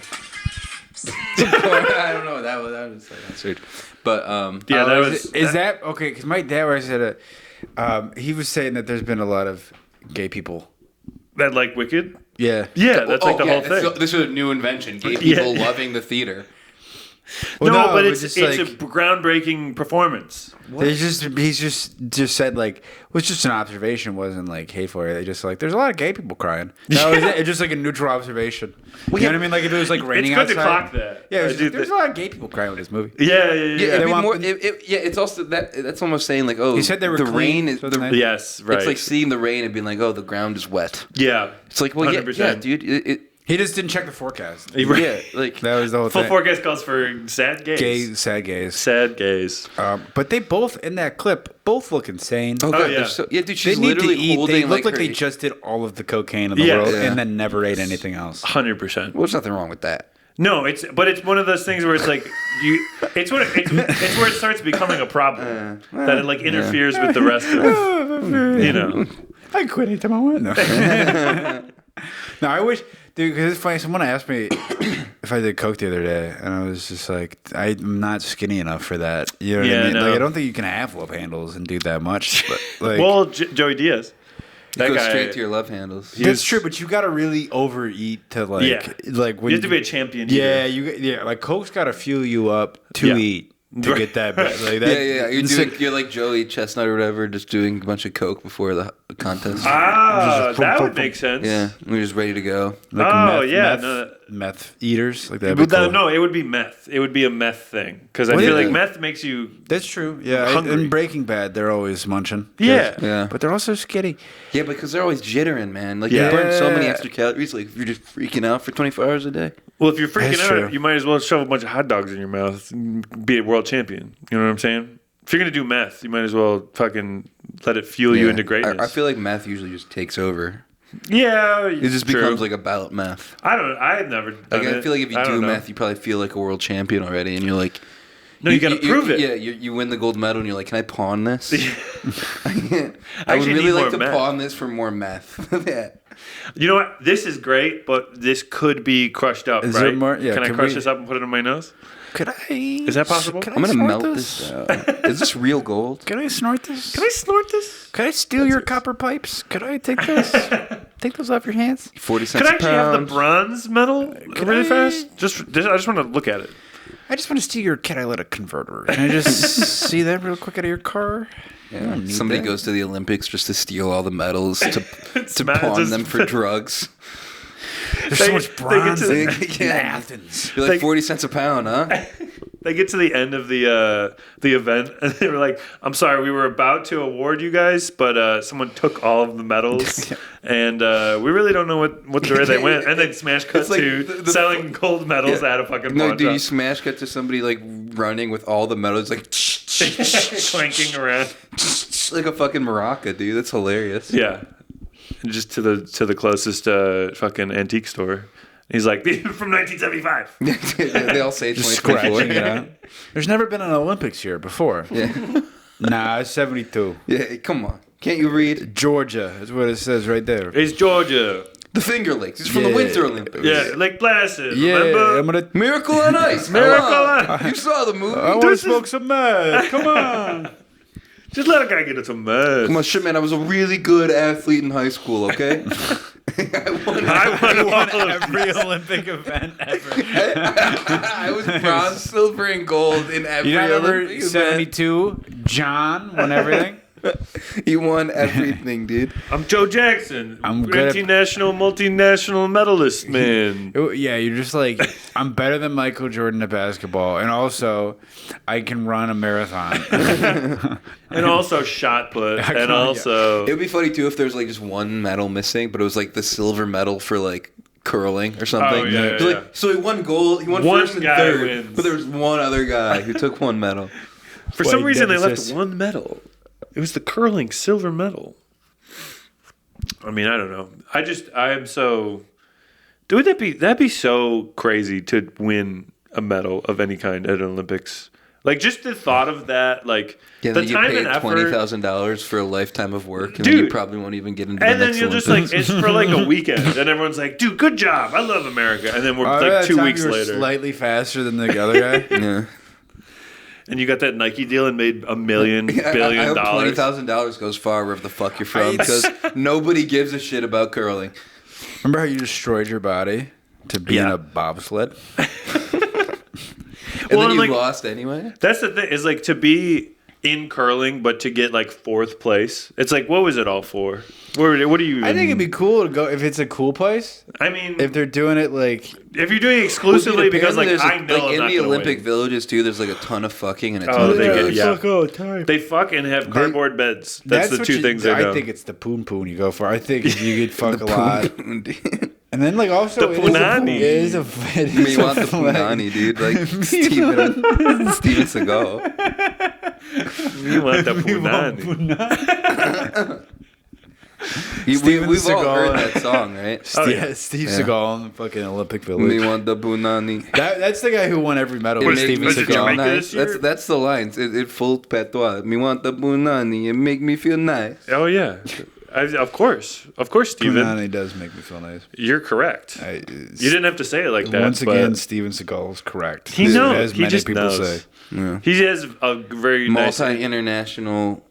I don't know. That was like answered. But that was. Is that okay? Because my dad was said he was saying that there's been a lot of gay people that like Wicked. Yeah. Yeah, that's like the whole thing. This is a new invention. Gay people loving the theater. Well, but it's like, a groundbreaking performance. He's just said like it was just an observation, wasn't like hateful. They just like there's a lot of gay people crying. That was it. It's just like a neutral observation. You know what I mean? Like if it was like raining outside. It's good to clock that. Yeah, there's a lot of gay people crying with this movie. Yeah. It's also that's almost saying like, oh, he said they were the clean, rain is yes, right. It's like seeing the rain and being like, oh, the ground is wet. Yeah, it's like, well, 100%. yeah, dude. He just didn't check the forecast. Yeah, like that was the whole thing. Full forecast calls for sad gays. Sad gays. Sad gays. But they both in that clip look insane. Oh, God, yeah. Dude, she's literally holding. They look like they just did all of the cocaine in the world and then never ate anything else. 100%. Well, there's nothing wrong with that. No, it's one of those things where it's like it's where it starts becoming a problem that it like interferes with the rest of I quit eating my one. No, I wish. Dude, because it's funny. Someone asked me if I did coke the other day, and I was just like, I'm not skinny enough for that. You know what I mean? No. Like, I don't think you can have love handles and do that much. But, like, well, Joey Diaz. That goes straight to your love handles. That's true, but you got to really overeat to like when you have to be a champion. Yeah, like Coke's got to fuel you up to eat. to get that back. Like that. Yeah. You're like Joey Chestnut or whatever, just doing a bunch of coke before the contest. That would make sense. Yeah, we're just ready to go. Like meth eaters like that. But no, it would be meth. It would be a meth thing because I feel like meth makes you. That's true. Yeah, hungry. in Breaking Bad, they're always munching. Yeah, but they're also skitty. Yeah, because they're always jittering, man. Like you burn so many extra calories. Like if you're just freaking out for 24 hours a day. Well, if you're freaking out, you might as well shove a bunch of hot dogs in your mouth and be a world champion. You know what I'm saying? If you're gonna do meth, you might as well fucking let it fuel you into greatness. I feel like meth usually just takes over. Yeah, it just becomes like about meth. I've never done it. I feel like if you do meth, you probably feel like a world champion already, and you're like, no, you got to prove it. Yeah, you win the gold medal, and you're like, can I pawn this? I would really like to pawn this for more meth. Yeah. You know what? This is great, but this could be crushed up. Is right? There more? Yeah, can I crush this up and put it in my nose? Could I? Is that possible? I'm gonna melt this down. Is this real gold? Can I snort this? Can I snort this? Could I steal your copper pipes? Could I take those? Take those off your hands? 40 cents. Could I actually have the bronze medal really fast? I just want to look at it. I just want to steal your catalytic converter. Can I just see that real quick out of your car? Yeah. Somebody goes to the Olympics just to steal all the medals to pawn them for drugs. There's so much bronze in Athens. You're like 40 cents a pound, huh? They get to the end of the event, and they were like, "I'm sorry, we were about to award you guys, but someone took all of the medals, and we really don't know where they went." And then smash cut like to selling gold medals at a fucking pawn shop. You smash cut to somebody like running with all the medals, like clanking around like a fucking maraca, dude. That's hilarious. Yeah. Just to the closest fucking antique store. He's like, from 1975. They all say 2024. There's never been an Olympics here before. Yeah. Nah, it's 72. Yeah, come on. Can't you read? Georgia is what it says right there. It's Georgia. The Finger Lakes. It's from the Winter Olympics. Yeah, Lake Placid. Yeah, remember? Miracle on Ice. Miracle on Ice. You saw the movie. I want to smoke some meth. Come on. Just let a guy get into meth. Come on, shit, man. I was a really good athlete in high school, okay? I won every Olympic event ever. I was bronze, silver, and gold in every Olympic event. 72, John won everything. He won everything, dude. I'm Joe Jackson. I'm good multinational medalist, man. Yeah, you're just like, I'm better than Michael Jordan at basketball, and also I can run a marathon. And also shot put. And also... It would be funny, too, if there was like just one medal missing, but it was like the silver medal for like curling or something. Oh, yeah. Like, so he won gold, he won first and third, wins. But there was one other guy who took one medal. For some reason, they left one medal. It was the curling silver medal. I mean, I don't know. I'm so... Dude, that'd be so crazy to win a medal of any kind at an Olympics. Like, just the thought of that, like, the time and effort. $20,000 for a lifetime of work, and then you probably won't even get into the next Olympics. And then you'll just, like, it's for, like, a weekend, and everyone's like, dude, good job, I love America. And then we're, like, 2 weeks later. Slightly faster than the other guy. Yeah. And you got that Nike deal and made $1 billion. I hope $20,000 goes far wherever the fuck you're from, because nobody gives a shit about curling. Remember how you destroyed your body to be in a bobsled? And then you lost anyway? That's the thing, is like to be in curling, but to get like 4th place. It's like, what was it all for? What are you? I think it'd be cool to go if it's a cool place. I mean, if they're doing it like, if you're doing it exclusively because like I know like in the Olympic villages too, there's like a ton of fucking and a ton of drugs. They fuck and have cardboard beds. That's the two things they do. I think it's the poon poon you go for. I think if you get fuck a lot. And then, like, also, the punani. It is a you want the punani, dude. Like, Steven Seagal. You want the punani. We've all heard that song, right? Steve Seagal in the fucking Olympic Village. Me want the punani. That's the guy who won every medal. Steven Seagal. Nice. That's the lines. It full patois. Me want the punani. It make me feel nice. Oh, yeah. Of course, Steven. Punani does make me feel nice. You're correct. You didn't have to say it like that. Once again, Steven Seagal is correct. He knows. As many people say. Yeah. He has a very multi-international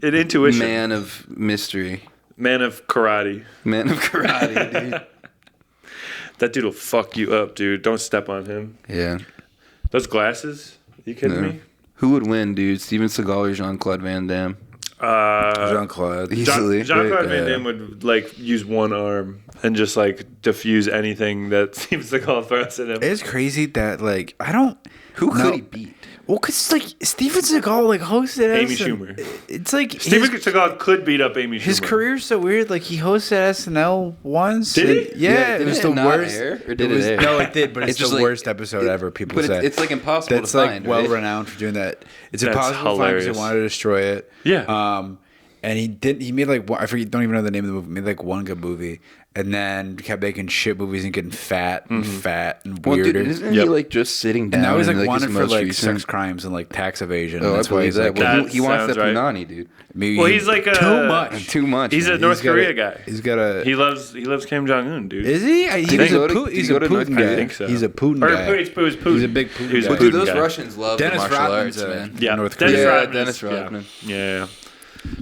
intuition. Man of mystery. Man of karate. Man of karate, dude. That dude will fuck you up, dude. Don't step on him. Yeah. Those glasses? You kidding me? Who would win, dude? Steven Seagal or Jean-Claude Van Damme? Jean-Claude. Easily. Jean-Claude Van Damme would like use one arm and just like diffuse anything that Steven Seagal throws at him. It's crazy that like I don't. Who could he beat? Well, cause like Steven Seagal like hosted Amy SNL. Schumer. It's like Steven Seagal could beat up Amy Schumer. His career's so weird. Like he hosted SNL once. Did he? Yeah, it was the worst. Air, or did it air? No, it did, but it's just the like, worst episode ever. People but say it's like impossible that's to like find. well right? renowned for doing that. It's That's impossible to find because hilarious. they wanted to destroy it. Yeah. And he did. He made like one, I forget. Don't even know the name of the movie. He made like one good movie, and then kept making shit movies and getting fat and Well, weirder. dude, isn't he like just sitting down? And now he's like his wanted for most like recent- sex crimes and like tax evasion. Oh, That's I why believe he's that. like Well, That he wants sounds that right. punani, dude. maybe Well, he's like too much. Too much. He's a man. North He's got Korea a- guy. He's got a. He loves Kim Jong Un, dude. Is he? He's he a go to- Putin. did he He's go a to North Putin Korea? guy. I think so. He's a Putin Or guy. it was Putin. He's a big Putin He's a guy. Putin Dude, those guy. Russians love Dennis the martial Rodman's arts, a- man. Yeah, North Dennis Korea. Rodman. Dennis Rodman. Yeah.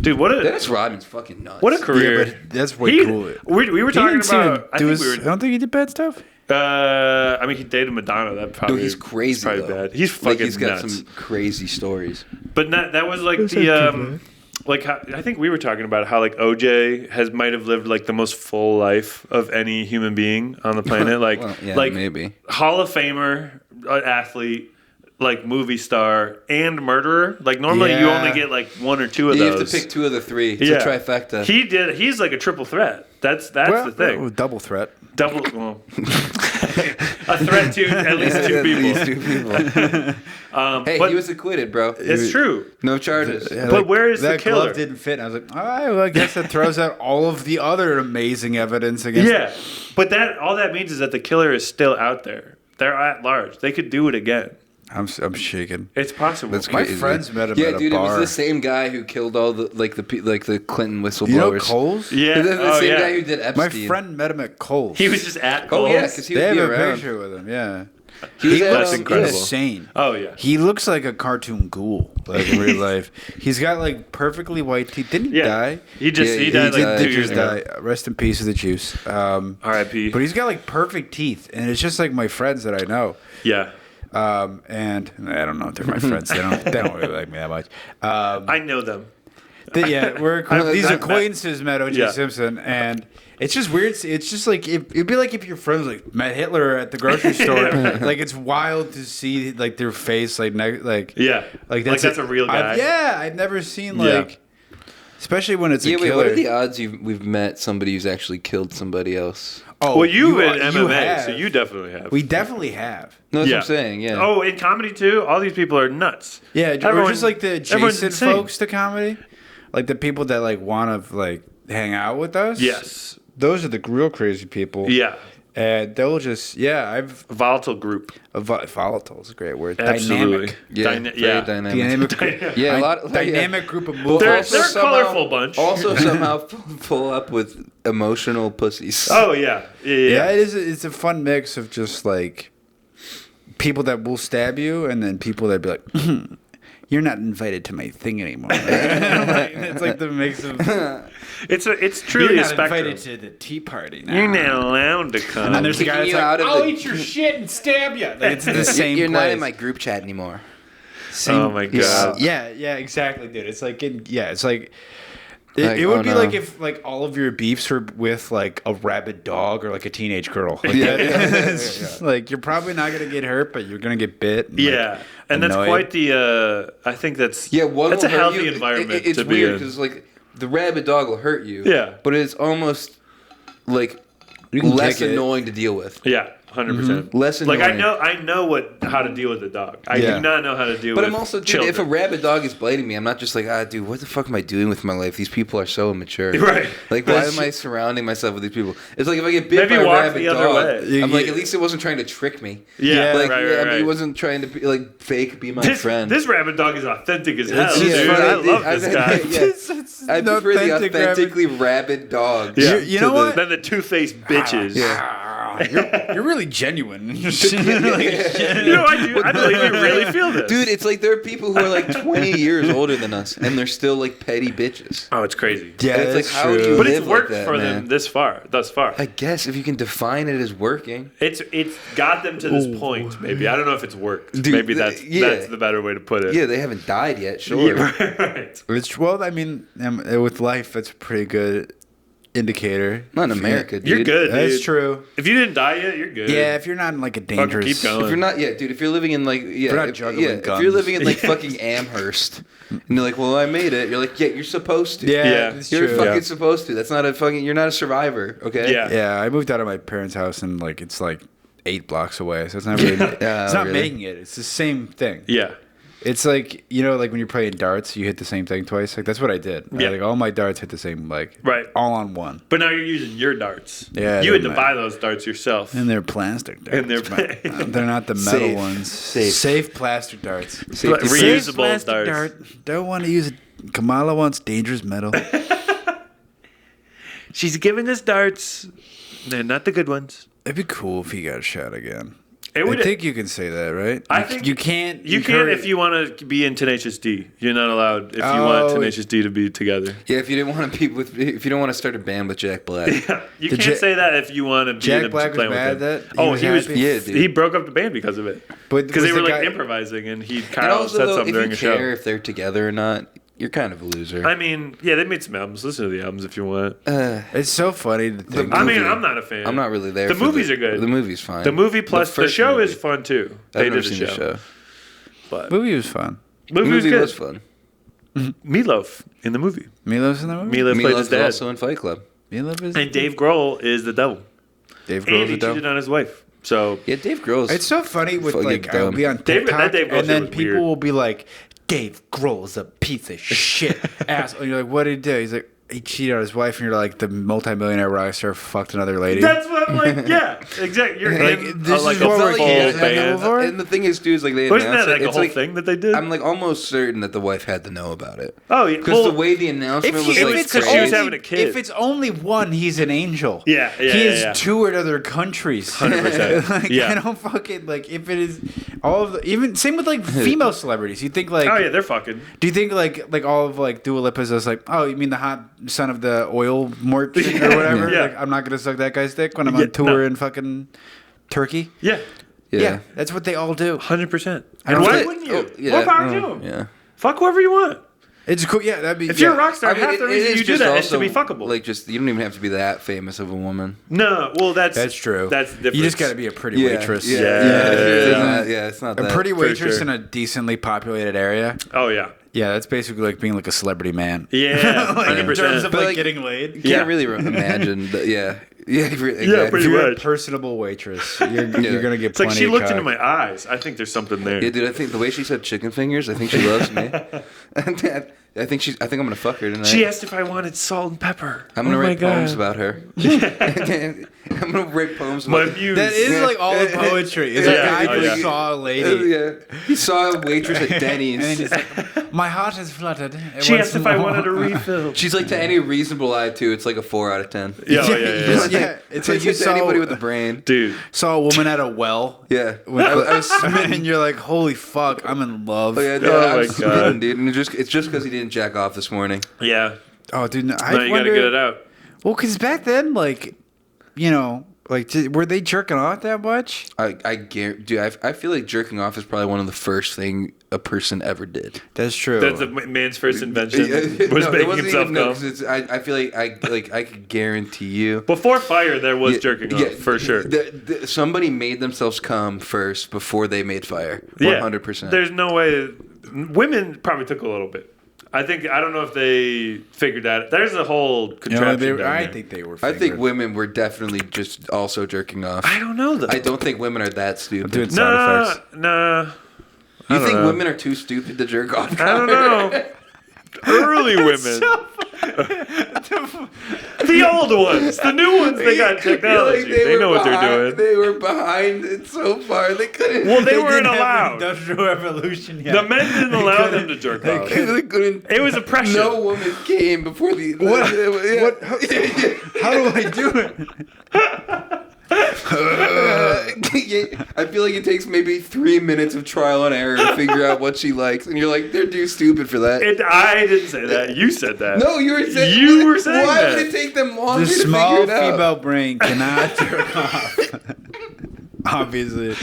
Dude, what a Dennis Rodman's fucking nuts. what a career. Yeah, but that's way cooler. We were He talking didn't seem to about. I do think his- we I were. don't think he did bad stuff. I mean, he dated Madonna. That probably. Dude, he's crazy. Probably though. bad. He's fucking like he's got nuts. some crazy stories. But that was like the like how, I think we were talking about how like OJ might have lived like the most full life of any human being on the planet. Like Well, yeah, like maybe. Hall of Famer, athlete, like movie star, and murderer. Like normally you Yeah. only get like one or two of You those. have to pick two of the three. It's a trifecta. He's like a triple threat. That's the thing. Double threat. Double. Well, a threat to at least two At people. least two people. Hey, but he was acquitted, bro. it's true. No charges. Yeah, But where is the that killer? glove didn't fit. And I was like, all right, well, I guess that throws out all of the other amazing evidence against. Yeah, but all that means is that the killer is still out there. They're at large. They could do it again. I'm shaking. It's possible. That's My crazy. friends met him Yeah, at a dude, it bar. was the same guy who killed all the the Clinton whistleblowers. You know Coles? Yeah. The same guy who did My Epstein. friend met him at Coles. He was just at Oh Kohl's. yeah, because he They would have be a around. picture with him. Yeah. He was That's at, incredible. Insane. Oh yeah. He looks like a cartoon ghoul, like in real life. He's got like perfectly white teeth. Didn't he Yeah. die? He Yeah, he died like died. 2 Did years just ago. die. Rest in peace to the juice. R.I.P. But he's got like perfect teeth, and it's just like my friends that I know. Yeah. And I don't know if they're my friends. They don't really like me that much. I know them. These acquaintances met O.J. Yeah. Simpson, and it's just weird. It's just like it'd be like if your friends like met Hitler at the grocery store. Like it's wild to see like their face, like Yeah. like that's a real guy. I've never seen Yeah. like, especially when it's a Yeah, wait, killer. what are the odds we've met somebody who's actually killed somebody else? Oh, Well, you in you MMA, have. so you definitely have. We definitely have. No, that's Yeah. what I'm saying, yeah. Oh, in comedy too. All these people are nuts. Yeah, Everyone- we're just like the everyone's adjacent insane. folks to comedy, like the people that like want to like hang out with us. Yes. Those are the real crazy people. Yeah. And they'll just I've Volatile group. volatile is a great word. Absolutely. Dynamic. Yeah, very yeah. dynamic. Yeah, a lot. Dynamic group of But movers. They're also a somehow- colorful bunch. Also, somehow pull up with emotional pussies. Oh yeah. Yeah. Yeah, it is. It's a fun mix of just like people that will stab you, and then people that be like, "You're not invited to my thing anymore." It's like the mix of. It's truly You're a not spectrum. invited to the tea party now. You're not allowed to come. And then there's the guy Kicking that's you like, out of "I'll the- eat your shit and stab you." Like, it's the same. You're not place. in my group chat anymore. Same- Oh my God. Yeah, exactly, dude. It's like it's like. Like, It would oh be no. like if like all of your beefs were with like a rabid dog or like a teenage girl. Like, Yeah. it's just, like you're probably not gonna get hurt, but you're gonna get bit. And, like, Yeah, and that's annoyed. quite the. I think that's One that's a will hurt healthy you. environment It's to be weird in. because like the rabid dog will hurt you. Yeah. but it's almost like You can less kick it. annoying to deal with. Yeah, 100%. Less Like annoying. I know how to deal with a dog. I Yeah. do not know how to deal But with. I'm also, dude, children. if a rabid dog is biting me, I'm not just like, dude, what the fuck am I doing with my life? These people are so immature. Right. Like, why am I surrounding myself with these people? It's like if I get bit Maybe by a walk rabid the other dog, way. I'm like, at least it wasn't trying to trick me. Yeah, Like, right, I mean, right. he wasn't trying to be like fake, be my This friend. this rabid dog is authentic as hell, It's dude. just I funny. love this guy. I prefer the authentically rabid dog. You know what? Then the two-faced bitches. Yeah. Wow, you're really genuine. I believe you really feel this. Dude, it's like there are people who are like 20 years older than us, and they're still like petty bitches. Oh, it's crazy. Yeah, And it's like, how do you But live it's worked like that, for man? them thus far. I guess if you can define it as working. It's got them to this point, maybe. I don't know if it's worked. Dude, maybe that's the better way to put it. Yeah, they haven't died yet, sure. Yeah, right. Well, I mean, with life, that's a pretty good indicator. Not in America, dude. You're good, dude. That's true. If you didn't die yet, you're good. Yeah, if you're not in like a dangerous. keep going. If you're not, dude, if you're living in like, not if juggling you're guns. living in like fucking Amherst, and you're like, well, I made it. You're like, yeah, you're supposed to. Yeah. It's You're true. fucking supposed to. That's not a fucking. You're not a survivor. Okay. Yeah. Yeah, I moved out of my parents' house and like it's like 8 blocks away, so it's not really. Yeah, it's not really. making it. It's the same thing. Yeah. It's like like when you're playing darts, you hit the same thing twice. Like that's what I did. Yeah. Like all my darts hit the same Right. all on one. But now you're using your darts. Yeah, You had to they're buy those darts yourself. And they're plastic darts. And they're- but they're not the metal Safe. ones. Safe. Safe plastic darts. Safety Reusable Safe plastic darts. dart. Don't want to use it. Kamala wants dangerous metal. She's giving us darts. They're not the good ones. It'd be cool if he got shot again. It would. I think you can say that, right? I think you can't. You can if you want to be in Tenacious D. You're not allowed if you want Tenacious D to be together. Yeah, if you didn't want to be with, if you don't want to start a band with Jack Black. You Did can't say that if you want to be Jack in a Black was playing with mad him. at that? Oh, was he was. happy? Yeah, dude. He broke up the band because of it. But Because was they were the like guy- improvising, and And Kyle also, said though, something if during you a show. care if they're together or not, you're kind of a loser. I mean, yeah, they made some albums. Listen to the albums if you want. It's so funny to think. I mean, movie. I'm not a fan. I'm not really there. The for movies are good. The movie's fine. The movie plus the first show movie. is fun too. I've They never did seen the show. But movie was fun. movie was movie good. was fun. Meatloaf in the movie. Milo's in the movie. Meatloaf played his Milos dad. also in Fight Club. Milo is. And Dave Grohl is the devil. Dave And Grohl's he a devil. cheated on his wife. So Yeah, Dave Grohl's. It's so funny with Fucking like I'll dumb. be on Dave- TikTok that Dave Grohl and then shit was people weird. will be like, Dave Grohl's a piece of shit asshole. And you're like, what did he do? He's like, he cheated on his wife, and you're like, the multimillionaire rock star fucked another lady. that's what I'm like. Yeah, exactly. You're Like, in this like is a what full we're getting at band. before? And the thing is, dude, is like they Wasn't that announced like it. a It's whole thing that they did? I'm like almost certain that the wife had to know about it. Oh, yeah. Because Well, the way the announcement was he- like it's crazy. she was having a kid. If it's only one, he's an angel. Yeah, yeah, He yeah, has yeah. toured other countries. 100%. Like, Yeah. I don't fucking like if it is all of the, even same with like female celebrities. You think like oh yeah, they're fucking. do you think like all of like Dua Lipa's is like, oh, you mean the hot son of the oil merchant or whatever? Yeah. Like, I'm not gonna suck that guy's dick when I'm Yeah, on tour no. in fucking Turkey. Yeah, Yeah, that's what they all do. 100%. I And don't why think- wouldn't you? Oh, yeah. More power to them. Yeah. Fuck whoever you want. It's cool. Yeah, that'd be. If you're a yeah. rock star, I mean, half the it reason is you do just that is to also, be fuckable. Like, just you don't even have to be that famous of a woman. No, well, That's true. That's different. You just got to be a pretty waitress. Yeah, it's not A that. pretty waitress sure. in a decently populated area. Oh yeah, Yeah, that's basically like being like a celebrity man. yeah, Like, in terms 100%. of But, like, like, getting laid. You Yeah. can't really imagine. Yeah, exactly. pretty If you're a much. personable waitress, you're gonna get It's like plenty she of looked cock. into my eyes. I think there's something there. Yeah, dude. I think the way she said chicken fingers, I think she loves me. I think I'm gonna fuck her tonight. She asked if I wanted salt and pepper. I'm gonna Oh my write poems God. about her. I'm gonna write poems My about muse. That is like all the poetry. It's Yeah. like a guy Oh, who yeah. saw a lady. Yeah, he saw a waitress at And then Denny's. he's like, my heart is fluttered. It She wants asked if I more." wanted a refill. She's like to any reasonable eye too. It's like a 4 out of 10. Yeah, yeah, yeah. Yeah, it's like It's you to saw, anybody with a brain. Dude, saw a woman at a well. Yeah, With, I was and you're like, holy fuck, I'm in love. Oh, yeah, dude, Oh I my was God. smitten, dude. And it's just because he didn't jack off this morning. yeah. Oh, dude, no, I Now you wonder. gotta get it out. Well, because back then, like, you know, like, were they jerking off that much? I guarantee, dude. I feel like jerking off is probably one of the first thing a person ever did. That's true. That's the man's first invention. Was it making wasn't himself even, no, come. 'cause it's, I feel like I could guarantee you. Before fire, there was jerking off for sure. Somebody made themselves come first before they made fire. Yeah, 100%. There's no way. Women probably took a little bit. I don't know if they figured that. There's a whole You know, contraption. down I there. think they were. I think fingered. women were definitely just also jerking off. I don't know though. I don't think women are that stupid. doing sound Nah, effects. nah. You I don't think know. women are too stupid to jerk off? I don't know. Early women. The old ones. The new ones, they got technology. They know what they're doing. They were behind it so far they couldn't. Well, they weren't didn't have allowed. Industrial revolution yet. The men didn't allow them to jerk off. They couldn't. It was oppression. No woman came before the. What? Yeah. What? How do I do it? Yeah, I feel like it takes maybe 3 minutes of trial and error to figure out what she likes, and you're like, they're too stupid for that. I didn't say that. You said that. No, you were saying. You were saying why that. would it take them longer The to figure small it out? female brain cannot jerk off. Obviously.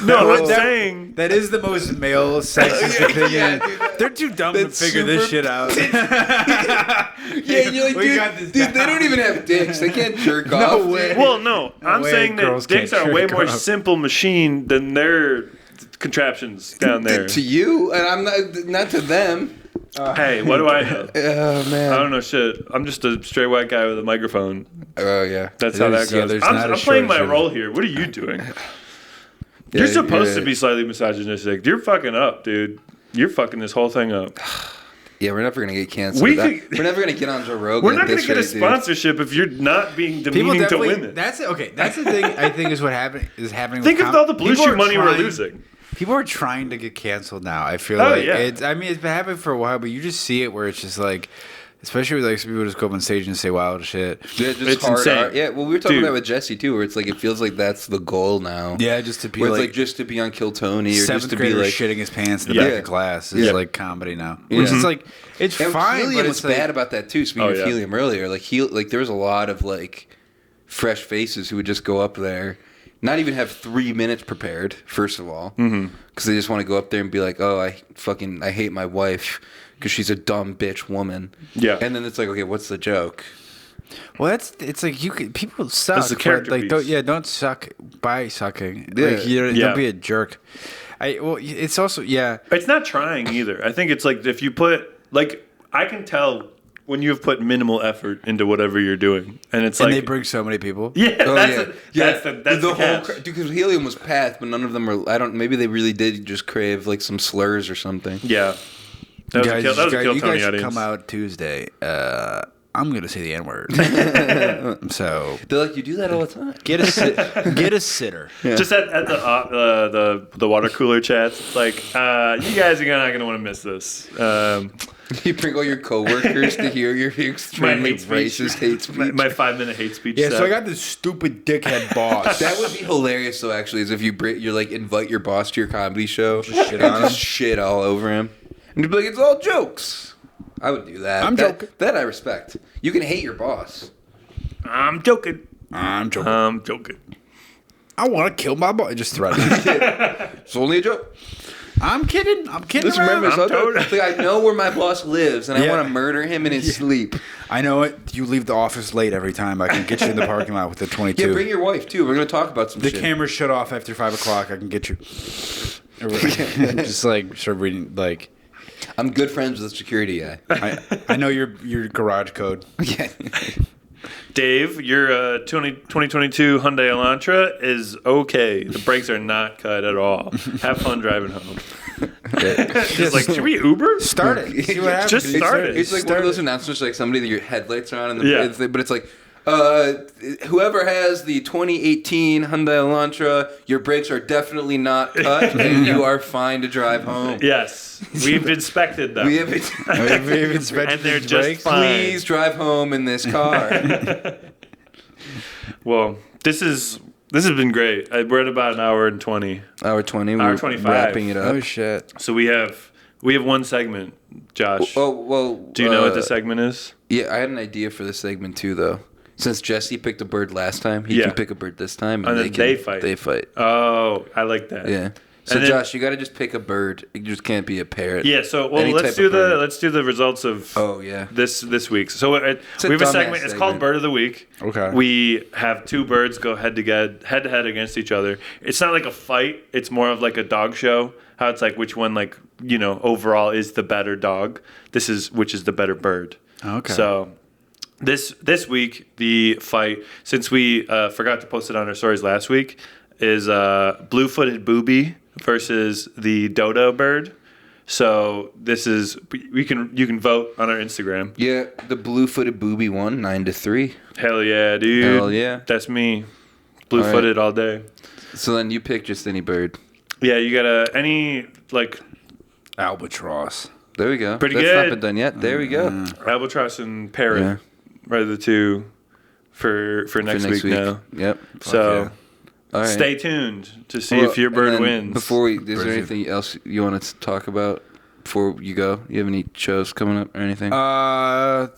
No, I'm saying that is the most male sexist opinion. Yeah, dude. They're too dumb to That's figure this super- shit out. Yeah, and you're like, We got dude, this they down. don't even have dicks. They can't jerk No off. way. well, no. I'm way saying that girls dicks can't are a way jerk more off. simple machine than their contraptions down there. To you, and I'm not to them. Hey, what do I know? Oh man. I don't know shit. I'm just a straight white guy with a microphone. Oh yeah. That's how that goes. there's not I'm a playing my shortage of- role here. What are you doing? Yeah, You're supposed yeah. to be slightly misogynistic. You're fucking up, dude. You're fucking this whole thing up. Yeah, we're never gonna get canceled. We We're could- never gonna get on Joe Rogan. We're not at going this to get a rate, dude. sponsorship if you're not being demeaning to women. That's it. Okay, that's the thing. I think is what happening. Think with of all the blue people shoe are money we're trying- losing. People are trying to get canceled now. I feel Oh, like yeah. it's. I mean, it's been happening for a while, but you just see it where it's just like, especially with like some people just go up on stage and say wild shit. Yeah, just It's hard insane. art. Yeah, well, we were talking Dude. about with Jesse too, where it's like it feels like that's the goal now. Yeah, just to be Where it's like, like just to be on Kill Tony or seventh just to be grader like. shitting his pants in the Yeah. back of class is Yeah. like comedy now, Yeah. which is like it's And fine. Helium But was it's like, bad about that too. Speaking Oh, of yeah. Helium earlier, like there was a lot of like fresh faces who would just go up there, not even have 3 minutes prepared. First of all, because they just want to go up there and be like, "Oh, I hate my wife because she's a dumb bitch woman." Yeah. and then it's like, okay, what's the joke? Well, it's like you could people suck. That's a but, character like piece. don't suck by sucking. Yeah. Like, Yeah. don't be a jerk. It's also It's not trying either. I think it's like if you put, like, I can tell when you have put minimal effort into whatever you're doing. And it's and like. they bring so many people. Yeah, Oh, that's the whole catch. because Helium was passed, but none of them were. I don't. Maybe they really did just crave like some slurs or something. Yeah. That was a kill, that was a kill you Tony guys should audience. come out Tuesday. I'm gonna say the N word. So They're like, you do that all the time. get a sitter. Just at the water cooler chats, like, you guys are not going to want to miss this. You bring all your coworkers to hear your extremely hate speech. racist hate speech. My 5-minute hate speech. Yeah, set. so I got this stupid dickhead boss. That would be hilarious, though. Actually, is if you're like invite your boss to your comedy show, shit and on just shit all over him, and you'd be like, "It's all jokes." I would do that. I'm that, joking. That I respect. You can hate your boss. I'm joking. I'm joking. I'm joking. I want to kill my boy. Just threaten. It's only a joke. I'm kidding. I'm kidding Just around. remember, totally- it's like, I know where my boss lives, and I Yeah. want to murder him in his sleep. I know it. You leave the office late every time. I can get you in the parking lot with the 22. Yeah, bring your wife too. We're gonna talk about some the shit. cameras shut off after 5 o'clock. I can get you. Just like start reading. Like I'm good friends with the security guy. I know your garage code. Yeah. Dave, your 2022 Hyundai Elantra is okay. The brakes are not cut at all. Have fun driving home. Just like, should we Uber? Start it. See what happens. Just start it. It's like one Start of those it. announcements, like somebody that your headlights are on, and Yeah. but it's like, whoever has the 2018 Hyundai Elantra, your brakes are definitely not cut, and you are fine to drive home. Yes, we've inspected them. We have We've inspected And they're these just brakes. fine. Please drive home in this car. Well, this has been great. We're at about an hour and 20. Hour 20. Hour We're 25. wrapping it up. Oh shit. So we have one segment. Josh, Oh well. do you know what the segment is? Yeah, I had an idea for this segment too, though. Since Jesse picked a bird last time, he Yeah. can pick a bird this time, And then they fight. They fight. Oh, I like that. Yeah. So And then- Josh, you got to just pick a bird. It just can't be a parrot. Yeah. So Any let's type of bird. let's do the results of Oh yeah. this week. So a we have a dumbass segment. It's called segment. Bird of the Week. Okay. We have two birds go head to head against each other. It's not like a fight. It's more of like a dog show. How it's like which one, like, overall is the better dog. This is which is the better bird. Okay. So this week the fight, since we forgot to post it on our stories last week, is blue-footed booby versus the dodo bird. So this is you can vote on our Instagram. Yeah, the blue-footed booby won 9-3. Hell yeah, dude. Hell yeah. That's me. Blue-footed all day. So then you pick just any bird. Yeah, you got any like Albatross. There we go. Pretty That's good. not been done yet. There we go. albatross and parrot Yeah. are the two for next week now. Yep. So All right. Stay tuned to see if your bird wins. Before is there anything else you want to talk about before you go? You have any shows coming up or anything? Yeah,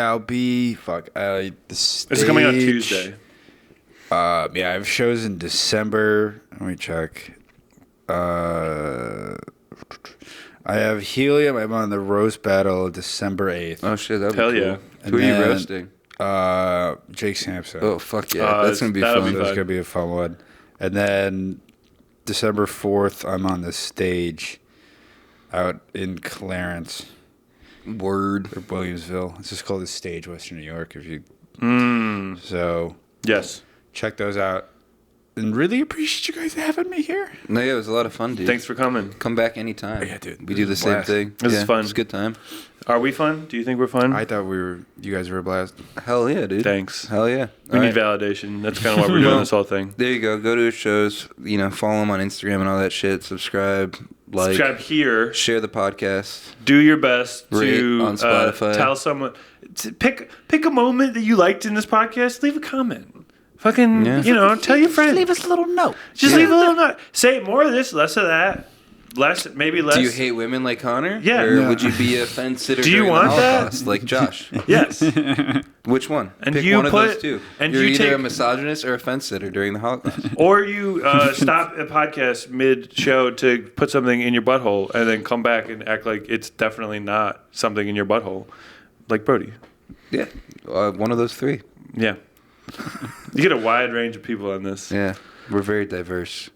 I'll be the stage. It's coming out Tuesday. Yeah, I have shows in December. Let me check. I have Helium. I'm on the roast battle December 8th. Oh shit, that'd Hell be cool. yeah. Who are you roasting? Jake Sampson. Oh fuck yeah, that's gonna be fun. That's gonna be a fun one. And then December 4th, I'm on the stage out in Clarence. Word. Or Williamsville. It's just called the Stage, Western New York. If you so yes, check those out. And really appreciate you guys having me here. No, yeah, it was a lot of fun, dude. Thanks for coming. Come back anytime. Yeah, dude. We do the same thing. This is fun. It's a good time. Are we fun? Do you think we're fun? I thought you guys were a blast. Hell yeah, dude. Thanks. Hell yeah. We need validation. That's kind of why we're doing this whole thing. There you go. Go to his shows. Follow him on Instagram and all that shit. Subscribe. Like. Subscribe here. Share the podcast. Do your best Rate to on Spotify. Tell someone. Pick a moment that you liked in this podcast. Leave a comment. Fucking, tell your friends. Leave us a little note. Just leave a little note. Say more of this, less of that. Maybe less. Do you hate women like Connor? Yeah. Or would you be a fence sitter Do you during want the that? Holocaust, like Josh? Yes. Which one? And Pick you one of put- those two. and You're you either take- a misogynist or a fence sitter during the Holocaust. Or you stop a podcast mid-show to put something in your butthole and then come back and act like it's definitely not something in your butthole. Like Brody. Yeah. One of those three. Yeah. You get a wide range of people on this. Yeah. We're very diverse.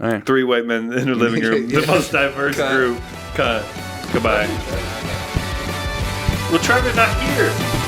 All right. 3 white men in a living room. Yeah. The most diverse Cut. group. Cut. Goodbye. Well, Trevor's not here.